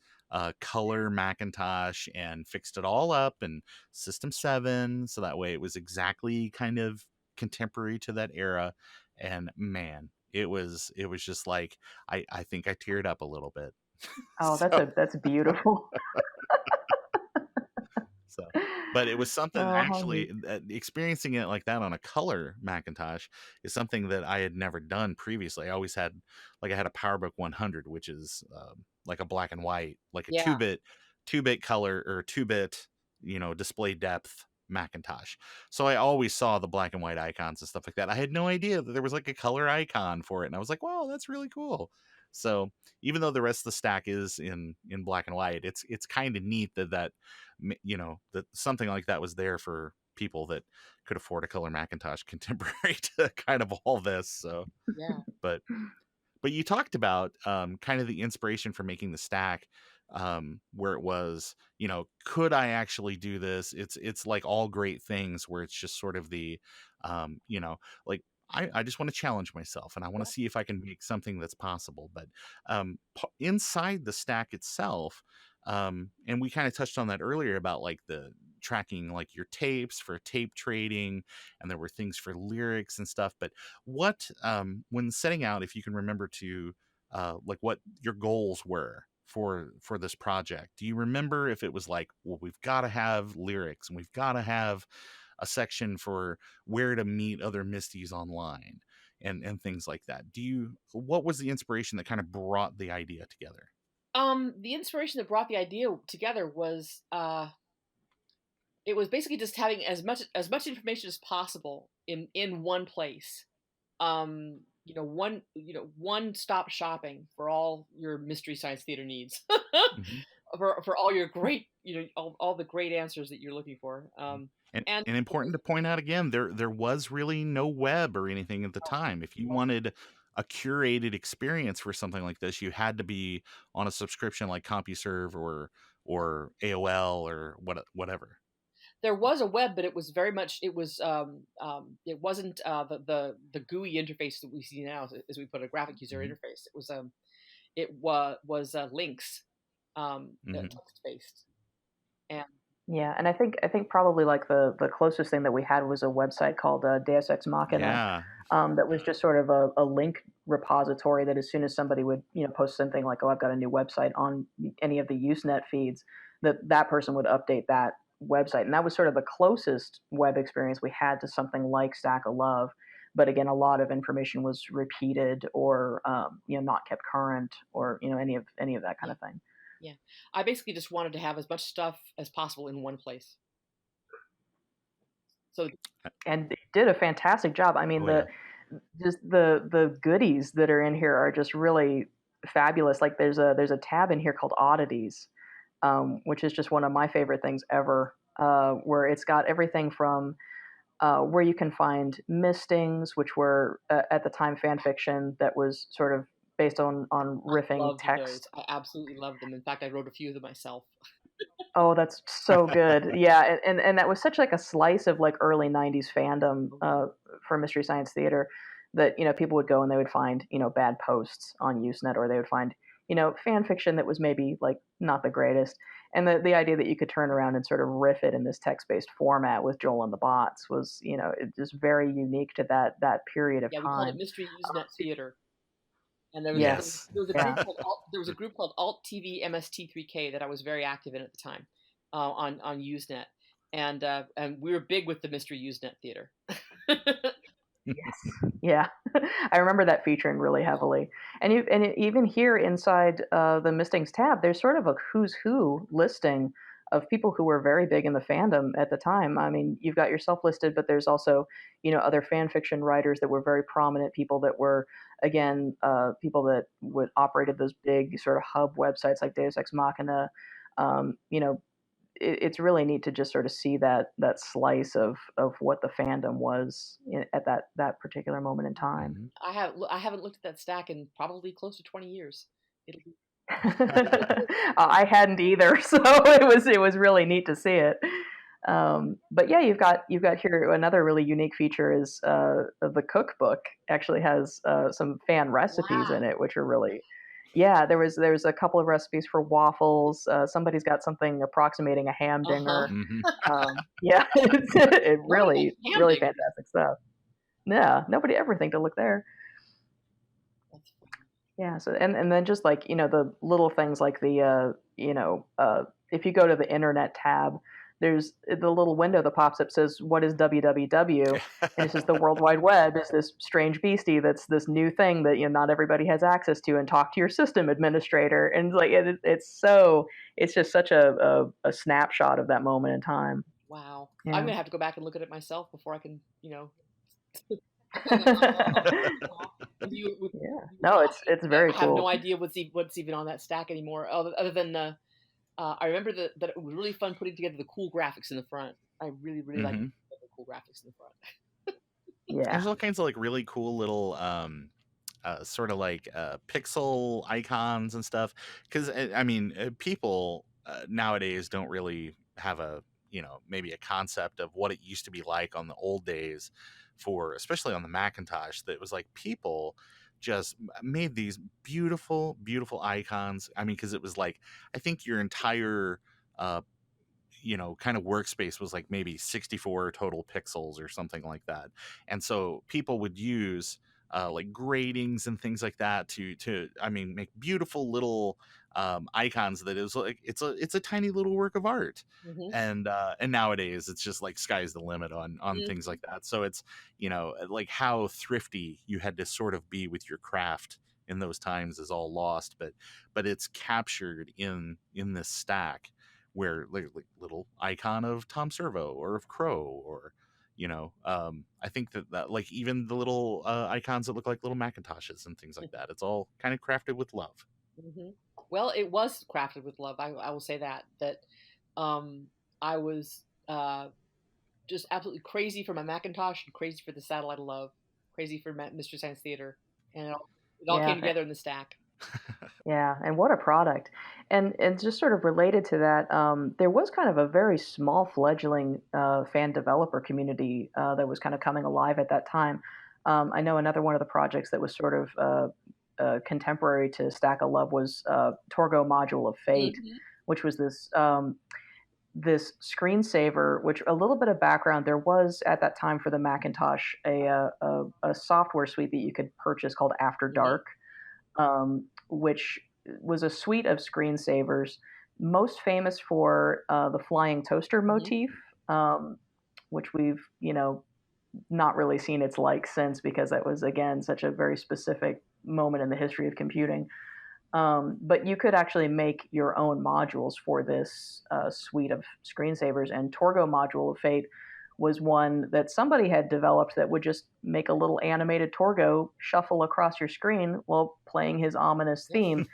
Speaker 1: color Macintosh and fixed it all up and System 7, so that way it was exactly kind of contemporary to that era. And man, it was just like I think I teared up a little bit.
Speaker 7: Oh,
Speaker 1: So
Speaker 7: that's beautiful.
Speaker 1: So, but it was something
Speaker 7: Oh, how neat.
Speaker 1: actually experiencing it like that on a color Macintosh is something that I had never done previously. I always had like I had a PowerBook 100, which is like a black and white, like a
Speaker 8: Yeah.
Speaker 1: two bit color or 2-bit, display depth Macintosh. So I always saw the black and white icons and stuff like that. I had no idea that there was like a color icon for it, and I was like, "Wow, that's really cool." So even though the rest of the stack is in black and white, it's kind of neat that something like that was there for people that could afford a color Macintosh contemporary to kind of all this. So,
Speaker 8: Yeah.
Speaker 1: but you talked about kind of the inspiration for making the stack, where it was, could I actually do this? It's like all great things where it's just sort of the, like I just want to challenge myself and I want to see if I can make something that's possible. But inside the stack itself, and we kind of touched on that earlier about like the tracking like your tapes for tape trading, and there were things for lyrics and stuff. But what when setting out, if you can remember to like what your goals were for this project, do you remember if it was like, well, we've got to have lyrics and we've got to have a section for where to meet other Misties online and things like that? What was the inspiration that kind of brought the idea together?
Speaker 8: The inspiration that brought the idea together was it was basically just having as much information as possible in one place. One stop shopping for all your Mystery Science Theater needs.
Speaker 1: Hmm.
Speaker 8: For all your great, all the great answers that you're looking for. And
Speaker 1: And important to point out again, there was really no web or anything at the time. If you wanted a curated experience for something like this, you had to be on a subscription like CompuServe or AOL or whatever.
Speaker 8: there was a web, but it was very much it wasn't the GUI interface that we see now, as we put a graphic user
Speaker 1: Hmm.
Speaker 8: interface. It was links,
Speaker 1: Hmm.
Speaker 8: text based, and
Speaker 7: Yeah, and I think probably like the closest thing that we had was a website called Deus Ex Machina,
Speaker 1: Yeah.
Speaker 7: that was just sort of a link repository that as soon as somebody would post something like, oh, I've got a new website on any of the Usenet feeds, that person would update that website, and that was sort of the closest web experience we had to something like Stack of Love. But again, a lot of information was repeated or not kept current, or any of that kind of thing.
Speaker 8: Yeah, I basically just wanted to have as much stuff as possible in one place. So,
Speaker 7: and they did a fantastic job. I mean, the goodies that are in here are just really fabulous. Like there's a tab in here called Oddities, which is just one of my favorite things ever, where it's got everything from where you can find mistings, which were at the time fan fiction that was sort of based on riffing text.
Speaker 8: I absolutely loved them. In fact, I wrote a few of them myself.
Speaker 7: Oh, that's so good. Yeah, and that was such like a slice of like early 90s fandom for Mystery Science Theater, that people would go and they would find bad posts on Usenet, or they would find fan fiction that was maybe like not the greatest. And the idea that you could turn around and sort of riff it in this text-based format with Joel and the Bots was, it just very unique to that period of time.
Speaker 8: Yeah, we called it Mystery Usenet Theater. And there was a group called Alt TV MST3K that I was very active in at the time on Usenet, and we were big with the Mystery Usenet Theater.
Speaker 7: Yes. Yeah, I remember that featuring really heavily. And even here inside the Mistings tab, there's sort of a who's who listing of people who were very big in the fandom at the time. I mean, you've got yourself listed, but there's also other fan fiction writers that were very prominent, people that were, again, people that would operated those big sort of hub websites like Deus Ex Machina. It's really neat to just sort of see that slice of what the fandom was at that particular moment in time.
Speaker 8: I haven't looked at that stack in probably close to 20 years.
Speaker 7: I hadn't either, so it was really neat to see it. But yeah, you've got here another really unique feature is the cookbook actually has some fan recipes in it, which are really. Yeah, there's a couple of recipes for waffles. Somebody's got something approximating a ham dinger. Yeah, it's really fantastic stuff. Yeah, nobody ever think to look there. Yeah, so and then just like the little things like the if you go to the internet tab, there's the little window that pops up says, "What is www?" And it says the World Wide Web is this strange beastie that's this new thing that not everybody has access to, and talk to your system administrator. And like it's just such a snapshot of that moment in time.
Speaker 8: Wow,
Speaker 7: Yeah.
Speaker 8: I'm gonna have to go back and look at it myself before I can
Speaker 7: Yeah, no, it's very cool.
Speaker 8: I have no idea what's even on that stack anymore, other than I remember that it was really fun putting together the cool graphics in the front. I really like the cool graphics in the front.
Speaker 7: Yeah,
Speaker 1: there's all kinds of like really cool little sort of like pixel icons and stuff, because I mean people nowadays don't really have a maybe a concept of what it used to be like on the old days, especially on the Macintosh, that was like people just made these beautiful icons. I mean, because it was like, I think your entire kind of workspace was like maybe 64 total pixels or something like that, and so people would use like gratings and things like that to make beautiful little icons that is like it's a tiny little work of art. And nowadays it's just like sky's the limit on things like that. So it's like how thrifty you had to sort of be with your craft in those times is all lost, but it's captured in this stack where like little icon of Tom Servo or of Crow, or I think that like even the little icons that look like little Macintoshes and things like that, it's all kind of crafted with love.
Speaker 8: Well, it was crafted with love. I will say that I was just absolutely crazy for my Macintosh and crazy for the Satellite of Love, crazy for Mystery Science Theater, and it all came together in the stack.
Speaker 7: Yeah, and what a product. And just sort of related to that, there was kind of a very small fledgling fan developer community that was kind of coming alive at that time. I know another one of the projects that was sort of contemporary to Stack of Love was Torgo Module of Fate, which was this this screensaver. Which, a little bit of background, there was at that time for the Macintosh a software suite that you could purchase called After Dark, which was a suite of screensavers most famous for the flying toaster motif, which we've, not really seen its like since, because that was, again, such a very specific moment in the history of computing. But you could actually make your own modules for this suite of screensavers, and Torgo Module of Fate was one that somebody had developed that would just make a little animated Torgo shuffle across your screen while playing his ominous theme.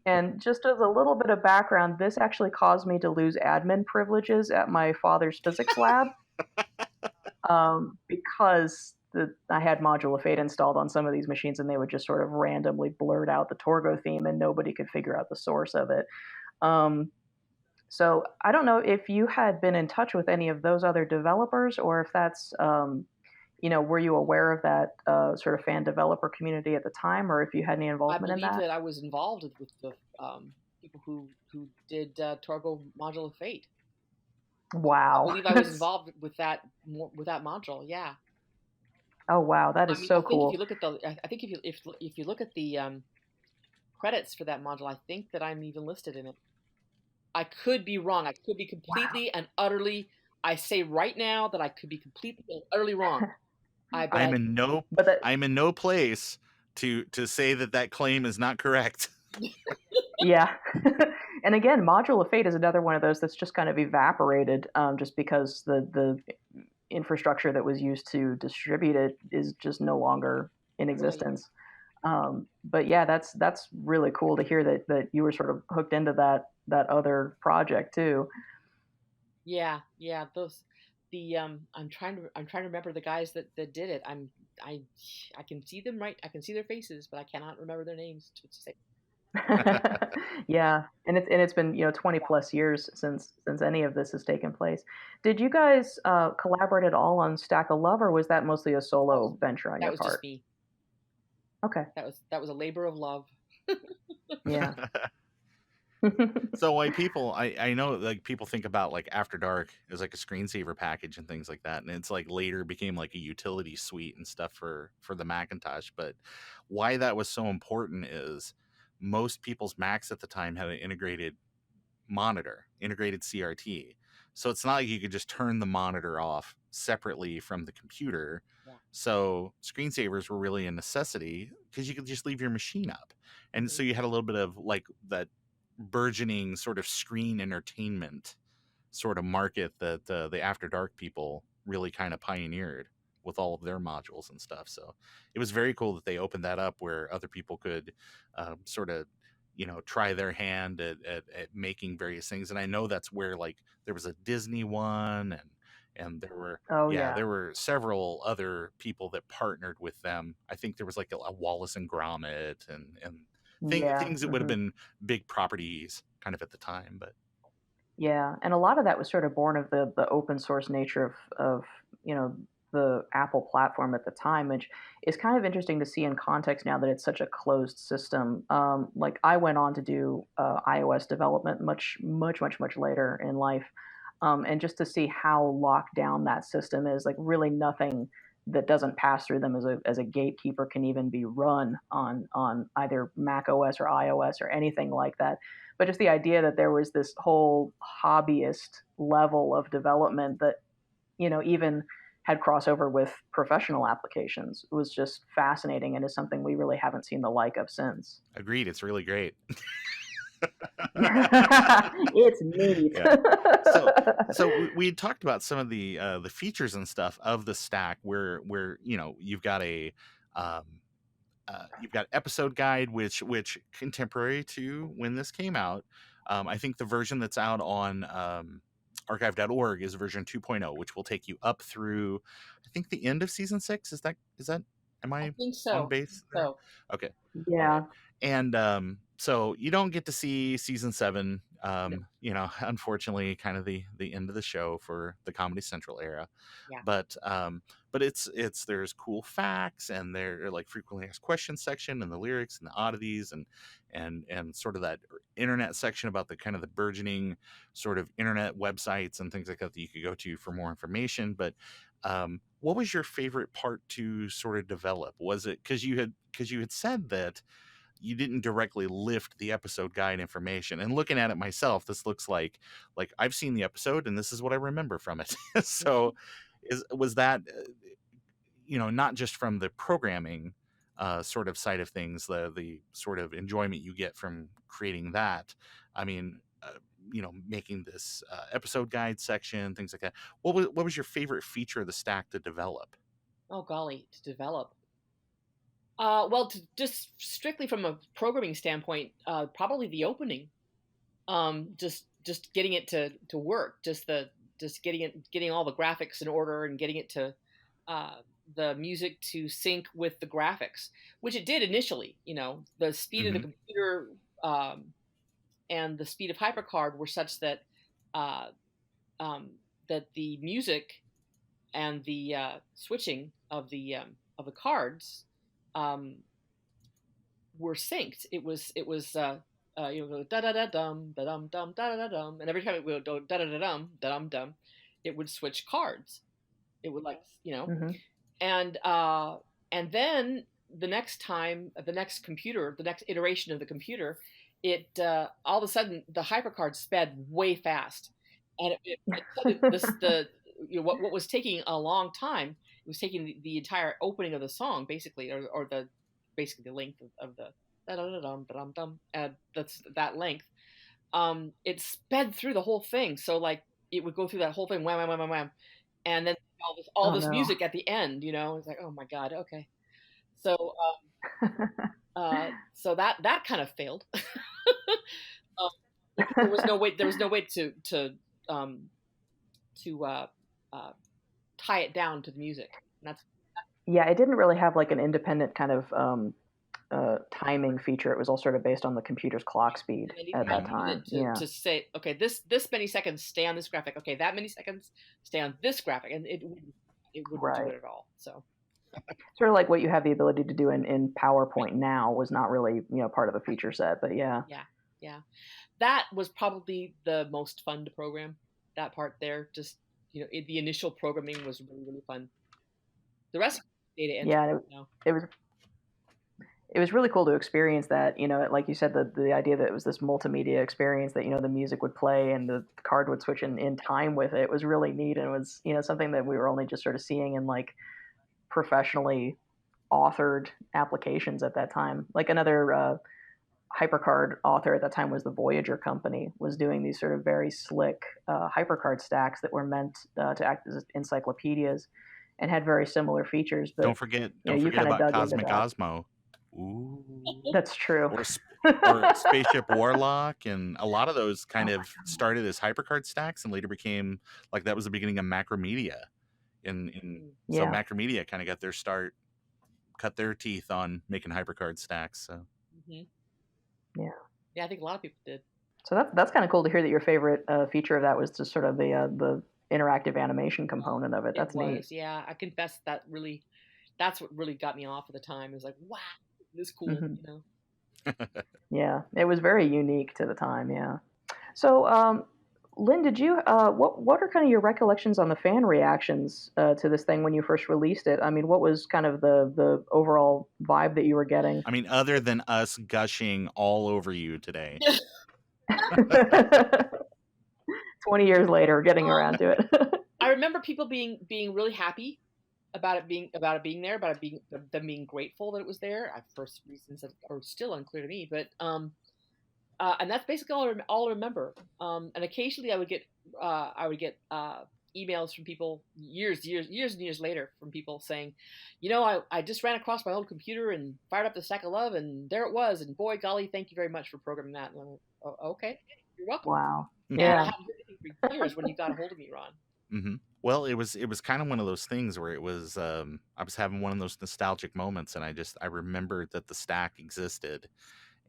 Speaker 7: And just as a little bit of background, this actually caused me to lose admin privileges at my father's physics lab, because I had Module of Fate installed on some of these machines, and they would just sort of randomly blurt out the Torgo theme, and nobody could figure out the source of it. So I don't know if you had been in touch with any of those other developers, or if that's, were you aware of that sort of fan developer community at the time, or if you had any involvement in that?
Speaker 8: I believe that I was involved with the people who did Torgo Module of Fate.
Speaker 7: Wow.
Speaker 8: I believe I was involved with that module. Yeah.
Speaker 7: Oh wow, that is so cool.
Speaker 8: If you look at if you look at the credits for that module, I think that I'm even listed in it. I could be wrong. I could be completely and utterly. I say right now that I could be completely and utterly wrong.
Speaker 1: I'm in no place to say that claim is not correct.
Speaker 7: Yeah. And again, Module of Fate is another one of those that's just kind of evaporated, just because the infrastructure that was used to distribute it is just no longer in existence. But yeah, that's really cool to hear that you were sort of hooked into that other project too. Yeah.
Speaker 8: Those I'm trying to remember the guys that did it. I can see them right. I can see their faces, but I cannot remember their names to say.
Speaker 7: Yeah, and it's been 20 plus years since any of this has taken place. Did you guys collaborate at all on Stack of Love, or was that mostly a solo venture on your part?
Speaker 8: That was just me.
Speaker 7: Okay.
Speaker 8: That was a labor of love.
Speaker 7: Yeah.
Speaker 1: So why people, I know, like, people think about like After Dark as like a screensaver package and things like that, and it's like later became like a utility suite and stuff for the Macintosh. But why that was so important is most people's Macs at the time had an integrated monitor, integrated CRT. So it's not like you could just turn the monitor off separately from the computer.
Speaker 8: Yeah.
Speaker 1: So screensavers were really a necessity because you could just leave your machine up. And so you had a little bit of like that burgeoning sort of screen entertainment sort of market that the After Dark people really kind of pioneered with all of their modules and stuff. So it was very cool that they opened that up where other people could sort of, try their hand at making various things. And I know that's where like there was a Disney one, and there were there were several other people that partnered with them. I think there was like a Wallace and Gromit and things that would have been big properties kind of at the time. But
Speaker 7: yeah, and a lot of that was sort of born of the open source nature of the Apple platform at the time, which is kind of interesting to see in context now that it's such a closed system. Like I went on to do iOS development much later in life, and just to see how locked down that system is, like really nothing that doesn't pass through them as a gatekeeper can even be run on either Mac OS or iOS or anything like that. But just the idea that there was this whole hobbyist level of development that even had crossover with professional applications was just fascinating, and is something we really haven't seen the like of since.
Speaker 1: Agreed. It's really great.
Speaker 7: It's neat.
Speaker 1: Yeah. So we talked about some of the features and stuff of the stack where you've got you've got episode guide, which contemporary to when this came out. I think the version that's out on archive.org is version 2.0, which will take you up through, I think, the end of season 6. Is that am I
Speaker 8: think so.
Speaker 1: On base?
Speaker 8: So
Speaker 1: okay.
Speaker 7: Yeah.
Speaker 1: And so you don't get to see season 7. Unfortunately, kind of the end of the show for the Comedy Central era.
Speaker 8: Yeah.
Speaker 1: But it's there's cool facts, and there are like frequently asked questions section, and the lyrics and the oddities, and sort of that internet section about the kind of the burgeoning sort of internet websites and things like that you could go to for more information. But what was your favorite part to sort of develop? Was it because you had said that you didn't directly lift the episode guide information. And looking at it myself, this looks like I've seen the episode and this is what I remember from it. So was that not just from the programming sort of side of things, the sort of enjoyment you get from creating that. I mean, making this episode guide section, things like that. What was your favorite feature of the stack to develop?
Speaker 8: Oh golly, to develop. Just strictly from a programming standpoint, probably the opening. Just getting it to work, just getting all the graphics in order and getting it to the music to sync with the graphics, which it did initially. The speed of the computer and the speed of Hypercard were such that that the music and the switching of the cards were synced. It was go da da da dum da dum dum da da dum, and every time it would go da da da dum da dum dum, it would switch cards. It would and then the next time, the next iteration of the computer, it all of a sudden the Hypercard sped way fast, and what was taking a long time, it was taking the entire opening of the song basically, or the length of the da da da dum da dum dum, that's that length. It sped through the whole thing, so like it would go through that whole thing, wham wham wham wham wham, and then all this music at the end. It's like, oh my god, okay. So so that kind of failed. There was no way to tie it down to the music. And
Speaker 7: it didn't really have like an independent kind of timing feature. It was all sort of based on the computer's clock speed at that time.
Speaker 8: To say, okay, this many seconds stay on this graphic. Okay, that many seconds stay on this graphic, and it wouldn't do it at all. So
Speaker 7: sort of like what you have the ability to do in PowerPoint now was not really part of the feature set, but yeah.
Speaker 8: That was probably the most fun to program. That part there, just the initial programming was really, really fun. The rest of the data entry,
Speaker 7: it was really cool to experience that. Like you said, the idea that it was this multimedia experience, that the music would play and the card would switch in time with it was really neat, and it was something that we were only just sort of seeing in like professionally authored applications at that time. Like another Hypercard author at that time was the Voyager company, was doing these sort of very slick Hypercard stacks that were meant to act as encyclopedias and had very similar features. But
Speaker 1: don't forget about Cosmic Osmo. Ooh.
Speaker 7: That's true.
Speaker 1: Or Spaceship Warlock, and a lot of those kind of started as Hypercard stacks and later became like, that was the beginning of Macromedia. So Macromedia kind of got their start, cut their teeth on making Hypercard stacks. So
Speaker 8: I think a lot of people did.
Speaker 7: So that's kind of cool to hear that your favorite feature of that was just sort of the interactive animation component of it. That's neat.
Speaker 8: Yeah, I confess that's what really got me off at the time. It was like, wow, this is cool.
Speaker 7: Yeah, it was very unique to the time. Yeah. So, Lynn, did you what are kind of your recollections on the fan reactions to this thing when you first released it? I mean, what was kind of the overall vibe that you were getting?
Speaker 1: I mean, other than us gushing all over you today.
Speaker 7: 20 years later, getting around to it.
Speaker 8: I remember people being really happy about it being there, them being grateful that it was there. For reasons that are still unclear to me, but and that's basically all I remember. And occasionally I would get emails from people years and years later from people saying, I just ran across my old computer and fired up the Stack of Love, and there it was, and boy golly, thank you very much for programming that. And I'm like, oh, okay, you're welcome.
Speaker 7: Wow.
Speaker 8: Yeah. I haven't heard anything for years when you got a hold of me, Ron.
Speaker 1: Mm-hmm. Well, it was kind of one of those things where it was I was having one of those nostalgic moments, and I remembered that the stack existed,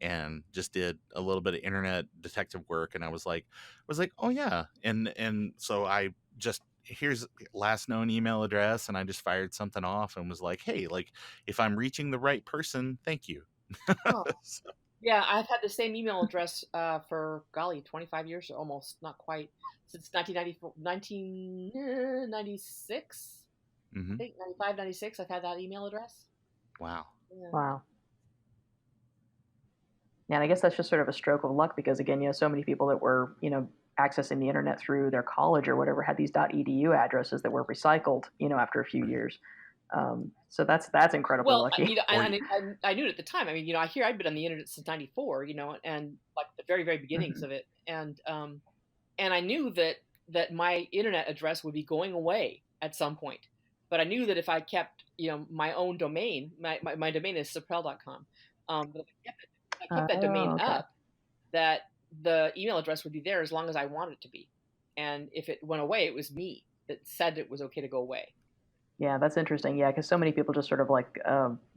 Speaker 1: and just did a little bit of internet detective work, and I was like, oh yeah, and so I just, here's last known email address, and I just fired something off and was like, hey, like, if I'm reaching the right person, thank you.
Speaker 8: Oh. So. Yeah, I've had the same email address for, golly, 25 years, almost, not quite, since 1996.
Speaker 1: Mm-hmm.
Speaker 8: I think 95, 96, I've had that email address.
Speaker 1: Wow.
Speaker 8: Yeah.
Speaker 7: Wow. Yeah, and I guess that's just sort of a stroke of luck because again, so many people that were, accessing the internet through their college or whatever had these .edu addresses that were recycled, after a few years. So that's incredibly
Speaker 8: Well,
Speaker 7: lucky.
Speaker 8: I knew it at the time. I mean, I hear I'd been on the internet since '94, and like the very, very beginnings
Speaker 7: Mhm.
Speaker 8: of it, and I knew that my internet address would be going away at some point. But I knew that if I kept, my own domain, my domain is siperelle.com. But if I kept that domain
Speaker 7: Oh, okay.
Speaker 8: up, that the email address would be there as long as I wanted it to be. And if it went away, it was me that said it was okay to go away.
Speaker 7: Yeah, that's interesting. Yeah, because so many people just sort of like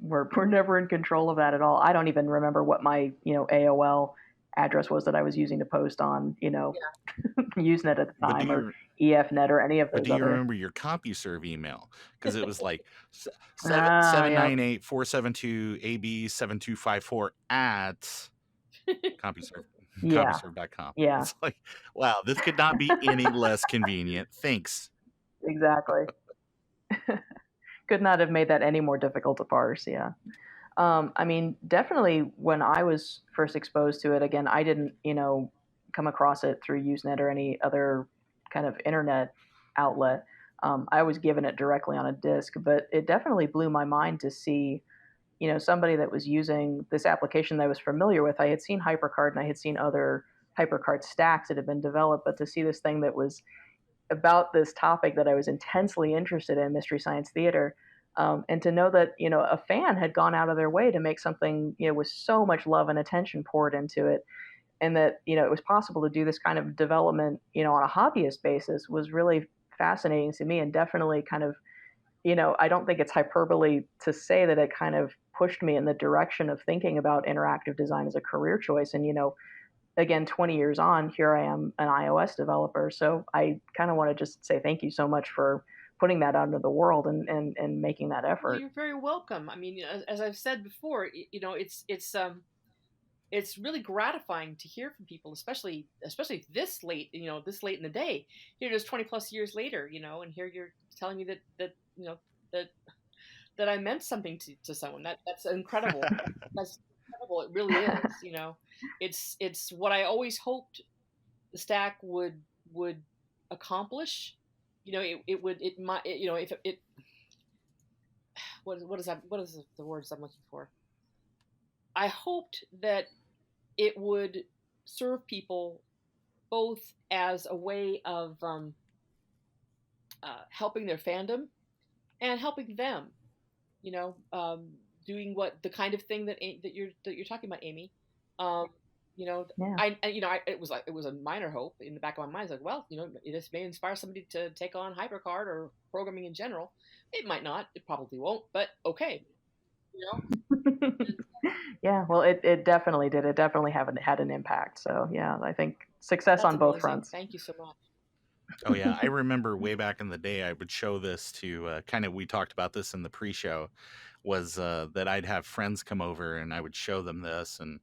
Speaker 7: were never in control of that at all. I don't even remember what my AOL address was that I was using to post on Usenet at the
Speaker 1: But do
Speaker 7: time or
Speaker 1: you
Speaker 7: EFNet or any of
Speaker 1: but
Speaker 7: those
Speaker 1: do you
Speaker 7: other.
Speaker 1: remember your CompuServe email? Because it was like
Speaker 7: Ah, yeah,
Speaker 1: 798-472-AB7254 at CompuServe
Speaker 7: yeah,
Speaker 1: CompuServe.com.
Speaker 7: yeah,
Speaker 1: It's like, wow, this could not be any less convenient. Thanks.
Speaker 7: exactly. Could not have made that any more difficult to parse. Yeah. I mean, definitely when I was first exposed to it, again, I didn't, come across it through Usenet or any other kind of internet outlet. I was given it directly on a disk, but it definitely blew my mind to see, somebody that was using this application that I was familiar with. I had seen Hypercard and I had seen other Hypercard stacks that had been developed, but to see this thing that was about this topic that I was intensely interested in, Mystery Science Theater, and to know that a fan had gone out of their way to make something with so much love and attention poured into it, and that it was possible to do this kind of development on a hobbyist basis was really fascinating to me, and definitely kind of I don't think it's hyperbole to say that it kind of pushed me in the direction of thinking about interactive design as a career choice. And again, 20 years on, here I am, an iOS developer. So I kind of want to just say thank you so much for putting that out into the world and making that
Speaker 8: Well,
Speaker 7: effort.
Speaker 8: you're very welcome. I mean, as I've said before, it's really gratifying to hear from people, especially this late, this late in the day. Here it is 20 plus years later, and here you're telling me that that that I meant something to someone. That's incredible. That's incredible. It really is. It's what I always hoped the stack would accomplish. It would it might if it what is that, what is the words I'm looking for? I hoped that it would serve people both as a way of helping their fandom and helping them. You know, doing what the kind of thing that you're talking about, Amy. Um,
Speaker 7: Yeah.
Speaker 8: it was a minor hope in the back of my mind. It's like, well, this may inspire somebody to take on Hypercard or programming in general. It might not. It probably won't. But okay, you know.
Speaker 7: Yeah, well, it definitely did. It definitely had an impact. So yeah, I think success
Speaker 8: That's
Speaker 7: on both
Speaker 8: amazing.
Speaker 7: fronts.
Speaker 8: Thank you so much.
Speaker 1: Oh yeah, I remember way back in the day, I would show this to kind of. We talked about this in the pre-show, was that I'd have friends come over and I would show them this, and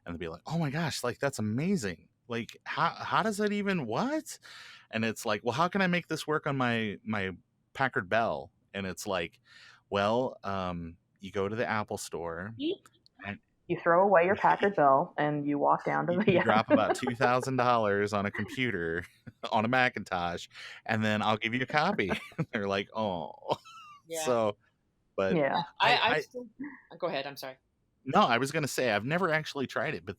Speaker 1: they'd be like, "Oh my gosh, like that's amazing! Like how does that even what?" And it's like, "Well, how can I make this work on my Packard Bell?" And it's like, "Well, you go to the Apple Store and
Speaker 7: You throw away your Packard Bell and you walk down to
Speaker 1: you,
Speaker 7: the
Speaker 1: you
Speaker 7: yeah.
Speaker 1: drop about $2,000 on a computer on a Macintosh, and then I'll give you a copy." They're like, "Oh."
Speaker 8: Yeah.
Speaker 1: So, but
Speaker 7: Yeah.
Speaker 8: I
Speaker 1: I
Speaker 8: still go ahead. I'm sorry.
Speaker 1: no, I was gonna say I've never actually tried it, but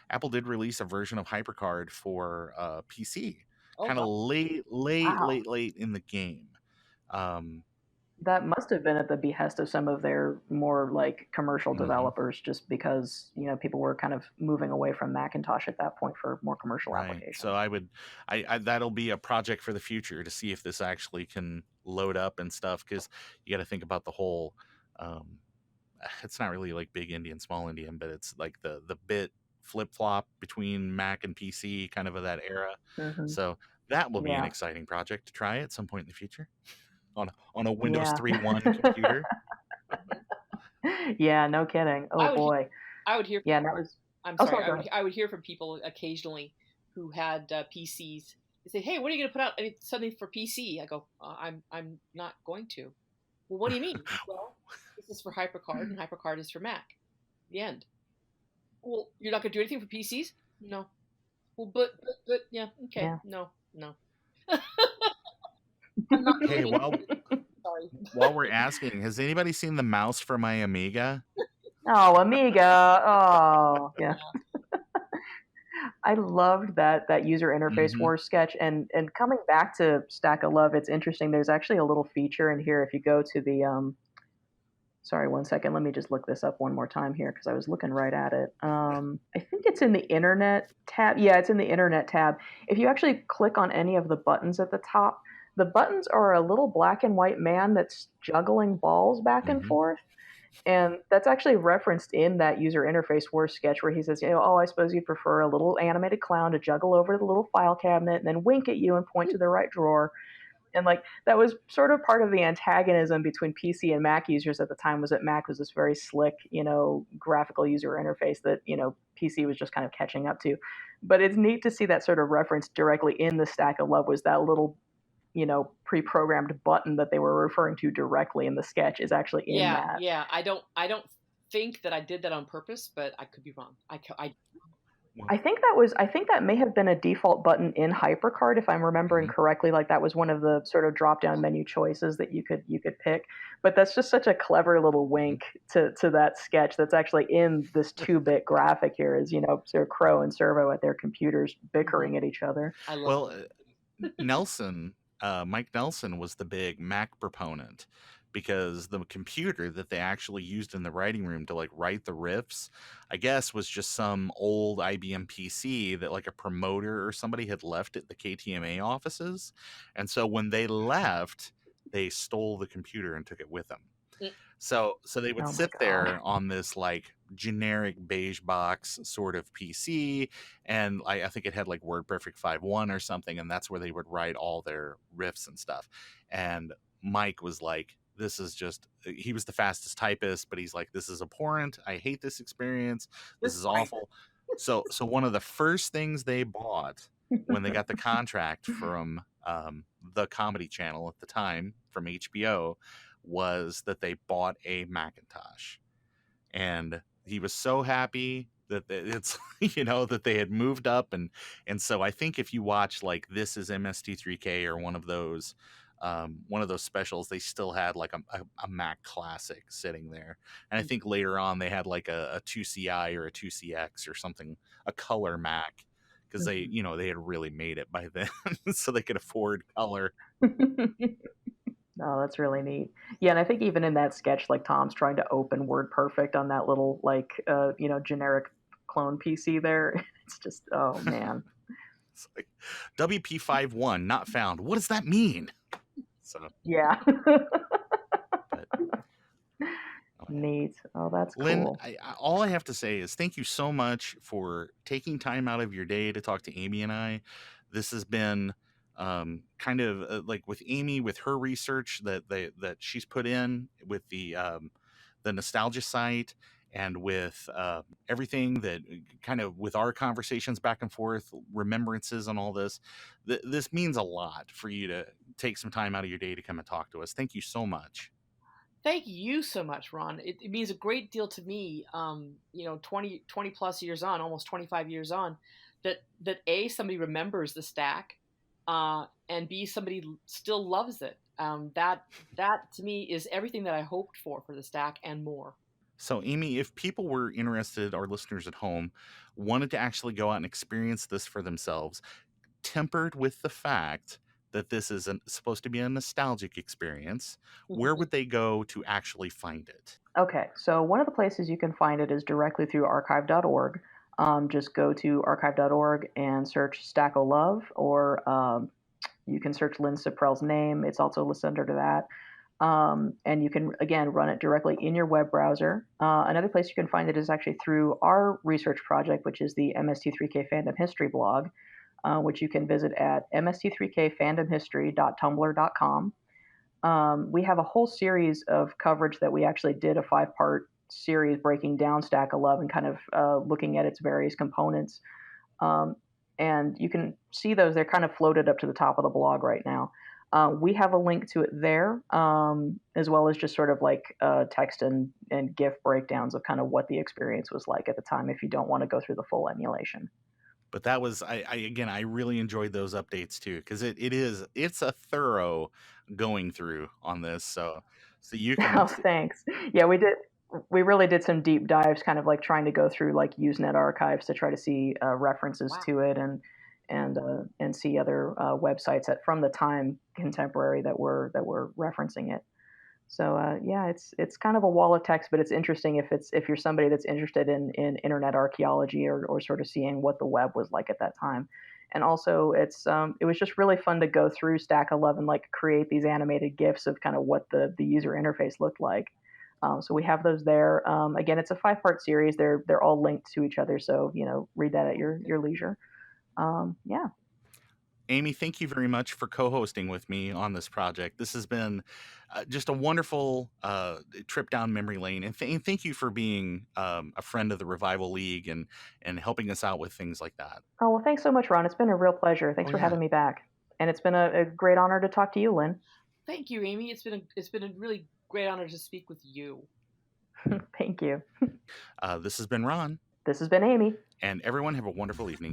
Speaker 1: Apple did release a version of HyperCard for PC,
Speaker 8: Oh
Speaker 1: kind of
Speaker 8: wow.
Speaker 7: Wow.
Speaker 1: late in the game. Um,
Speaker 7: That must have been at the behest of some of their more like commercial
Speaker 1: mhm.
Speaker 7: developers, just because people were kind of moving away from Macintosh at that point for more commercial
Speaker 1: Right. So
Speaker 7: applications.
Speaker 1: I that'll be a project for the future to see if this actually can load up and stuff, because you got to think about the whole. Um, it's not really like big Indian, small Indian, but it's like the bit flip flop between Mac and PC, kind of that era.
Speaker 7: Hmm.
Speaker 1: So that will be an
Speaker 7: Yeah.
Speaker 1: exciting project to try at some point in the future on a Windows
Speaker 7: Yeah.
Speaker 1: 3.1 computer.
Speaker 7: Yeah. No kidding. Oh
Speaker 8: I would
Speaker 7: boy.
Speaker 8: I would hear.
Speaker 7: Yeah. And that was.
Speaker 8: I'm
Speaker 7: Oh,
Speaker 8: sorry.
Speaker 7: sorry. Go ahead.
Speaker 8: I would hear from people occasionally who had PCs. They say, "Hey, when are you going to put out something for PC?" I go, I'm not going to." Well, what do you mean? Well, this is for HyperCard, and HyperCard is for Mac. The end. Well, you're not gonna do anything for PCs? No. Well, but yeah, okay,
Speaker 7: Yeah.
Speaker 8: no. I'm not
Speaker 1: Hey,
Speaker 8: kidding. Sorry.
Speaker 1: while we're asking, has anybody seen the mouse for my Amiga?
Speaker 7: Oh, Amiga. Oh, yeah. I loved that user interface
Speaker 1: Mhm.
Speaker 7: war sketch. And coming back to Stack of Love, it's interesting. There's actually a little feature in here. If you go to the sorry, one second. Let me just look this up one more time here because I was looking right at it. I think it's in the Internet tab. Yeah, it's in the Internet tab. If you actually click on any of the buttons at the top, the buttons are a little black and white man that's juggling balls back and
Speaker 1: Mhm.
Speaker 7: forth. And that's actually referenced in that user interface war sketch where he says, oh, I suppose you'd prefer a little animated clown to juggle over the little file cabinet and then wink at you and point to the right drawer. And like that was sort of part of the antagonism between PC and Mac users at the time, was that Mac was this very slick, graphical user interface that, PC was just kind of catching up to. But it's neat to see that sort of reference directly in the Stack of Love, was that little, pre-programmed button that they were referring to directly in the sketch is actually in that.
Speaker 8: Yeah. I don't think that I did that on purpose, but I could be wrong.
Speaker 7: I think that may have been a default button in Hypercard, if I'm remembering correctly. Like that was one of the sort of drop-down menu choices that you could pick. But that's just such a clever little wink to that sketch that's actually in this 2-bit graphic here, is sort of Crow and Servo at their computers bickering at each other.
Speaker 8: I love
Speaker 1: Nelson, Mike Nelson was the big Mac proponent, because the computer that they actually used in the writing room to like write the riffs, I guess, was just some old IBM PC that like a promoter or somebody had left at the KTMA offices. And so when they left, they stole the computer and took it with them. So they would sit there on this like generic beige box sort of PC, and I think it had like WordPerfect 5.1 or something, and that's where they would write all their riffs and stuff. And Mike was like, this is just, he was the fastest typist, but he's like, this is abhorrent. I hate this experience. This is awful. So one of the first things they bought when they got the contract from the Comedy Channel at the time, from HBO, was that they bought a Macintosh. And he was so happy that it's, that they had moved up. And so I think if you watch like This Is MST3K or one of those specials, they still had like a Mac Classic sitting there. And I think later on they had like a 2CI or a 2CX or something, a color Mac, because they had really made it by then, so they could afford color.
Speaker 7: Oh, that's really neat. Yeah, and I think even in that sketch, like Tom's trying to open WordPerfect on that little like generic clone PC there. It's just, oh man.
Speaker 1: It's like WP51 not found. What does that mean? So
Speaker 7: yeah. Neat. Oh, that's
Speaker 1: Lynn,
Speaker 7: cool.
Speaker 1: all I have to say is thank you so much for taking time out of your day to talk to Amy and I. This has been kind of like with Amy, with her research that she's put in with the nostalgia site, and with everything that kind of with our conversations back and forth, remembrances and all this. This means a lot for you to take some time out of your day to come and talk to us. Thank you so much.
Speaker 8: Thank you so much, Ron. It means a great deal to me, 20 plus years on, almost 25 years on, that A, somebody remembers the stack, and B, somebody still loves it. That to me is everything that I hoped for the stack and more.
Speaker 1: So, Amy, if people were interested, our listeners at home, wanted to actually go out and experience this for themselves, tempered with the fact that this is supposed to be a nostalgic experience, where would they go to actually find it?
Speaker 7: Okay, so one of the places you can find it is directly through archive.org. Just go to archive.org and search Stack of Love, or you can search Lynn Siperelle's name. It's also listed under that. And you can, again, run it directly in your web browser. Another place you can find it is actually through our research project, which is the MST3K Fandom History blog, which you can visit at mst3kfandomhistory.tumblr.com. We have a whole series of coverage that we actually did, a 5-part series breaking down Stack of Love and kind of looking at its various components. And you can see those. They're kind of floated up to the top of the blog right now. We have a link to it there, as well as just sort of like text and GIF breakdowns of kind of what the experience was like at the time if you don't want to go through the full emulation.
Speaker 1: But that was I really enjoyed those updates too, because it's a thorough going through on this. So you can
Speaker 7: Oh, thanks. Yeah, we did. We really did some deep dives, kind of like trying to go through like Usenet archives to try to see references
Speaker 8: Wow.
Speaker 7: to it and see other websites that from the time contemporary that were referencing it. So yeah, it's kind of a wall of text, but it's interesting if you're somebody that's interested in internet archaeology or sort of seeing what the web was like at that time. And also, it was just really fun to go through Stack 11, like create these animated GIFs of kind of what the user interface looked like. So we have those there. Again, it's a 5-part series. They're all linked to each other, so read that at your leisure. Yeah.
Speaker 1: Amy, thank you very much for co-hosting with me on this project. This has been just a wonderful trip down memory lane, and thank you for being a friend of the Revival League and helping us out with things like that.
Speaker 7: Oh, well, thanks so much, Ron. It's been a real pleasure. Thanks for having me back, and it's been a great honor to talk to you, Lynn.
Speaker 8: Thank you, Amy. It's been a really great honor to speak with you.
Speaker 7: Thank you.
Speaker 1: This has been Ron.
Speaker 7: This has been Amy.
Speaker 1: And everyone have a wonderful evening.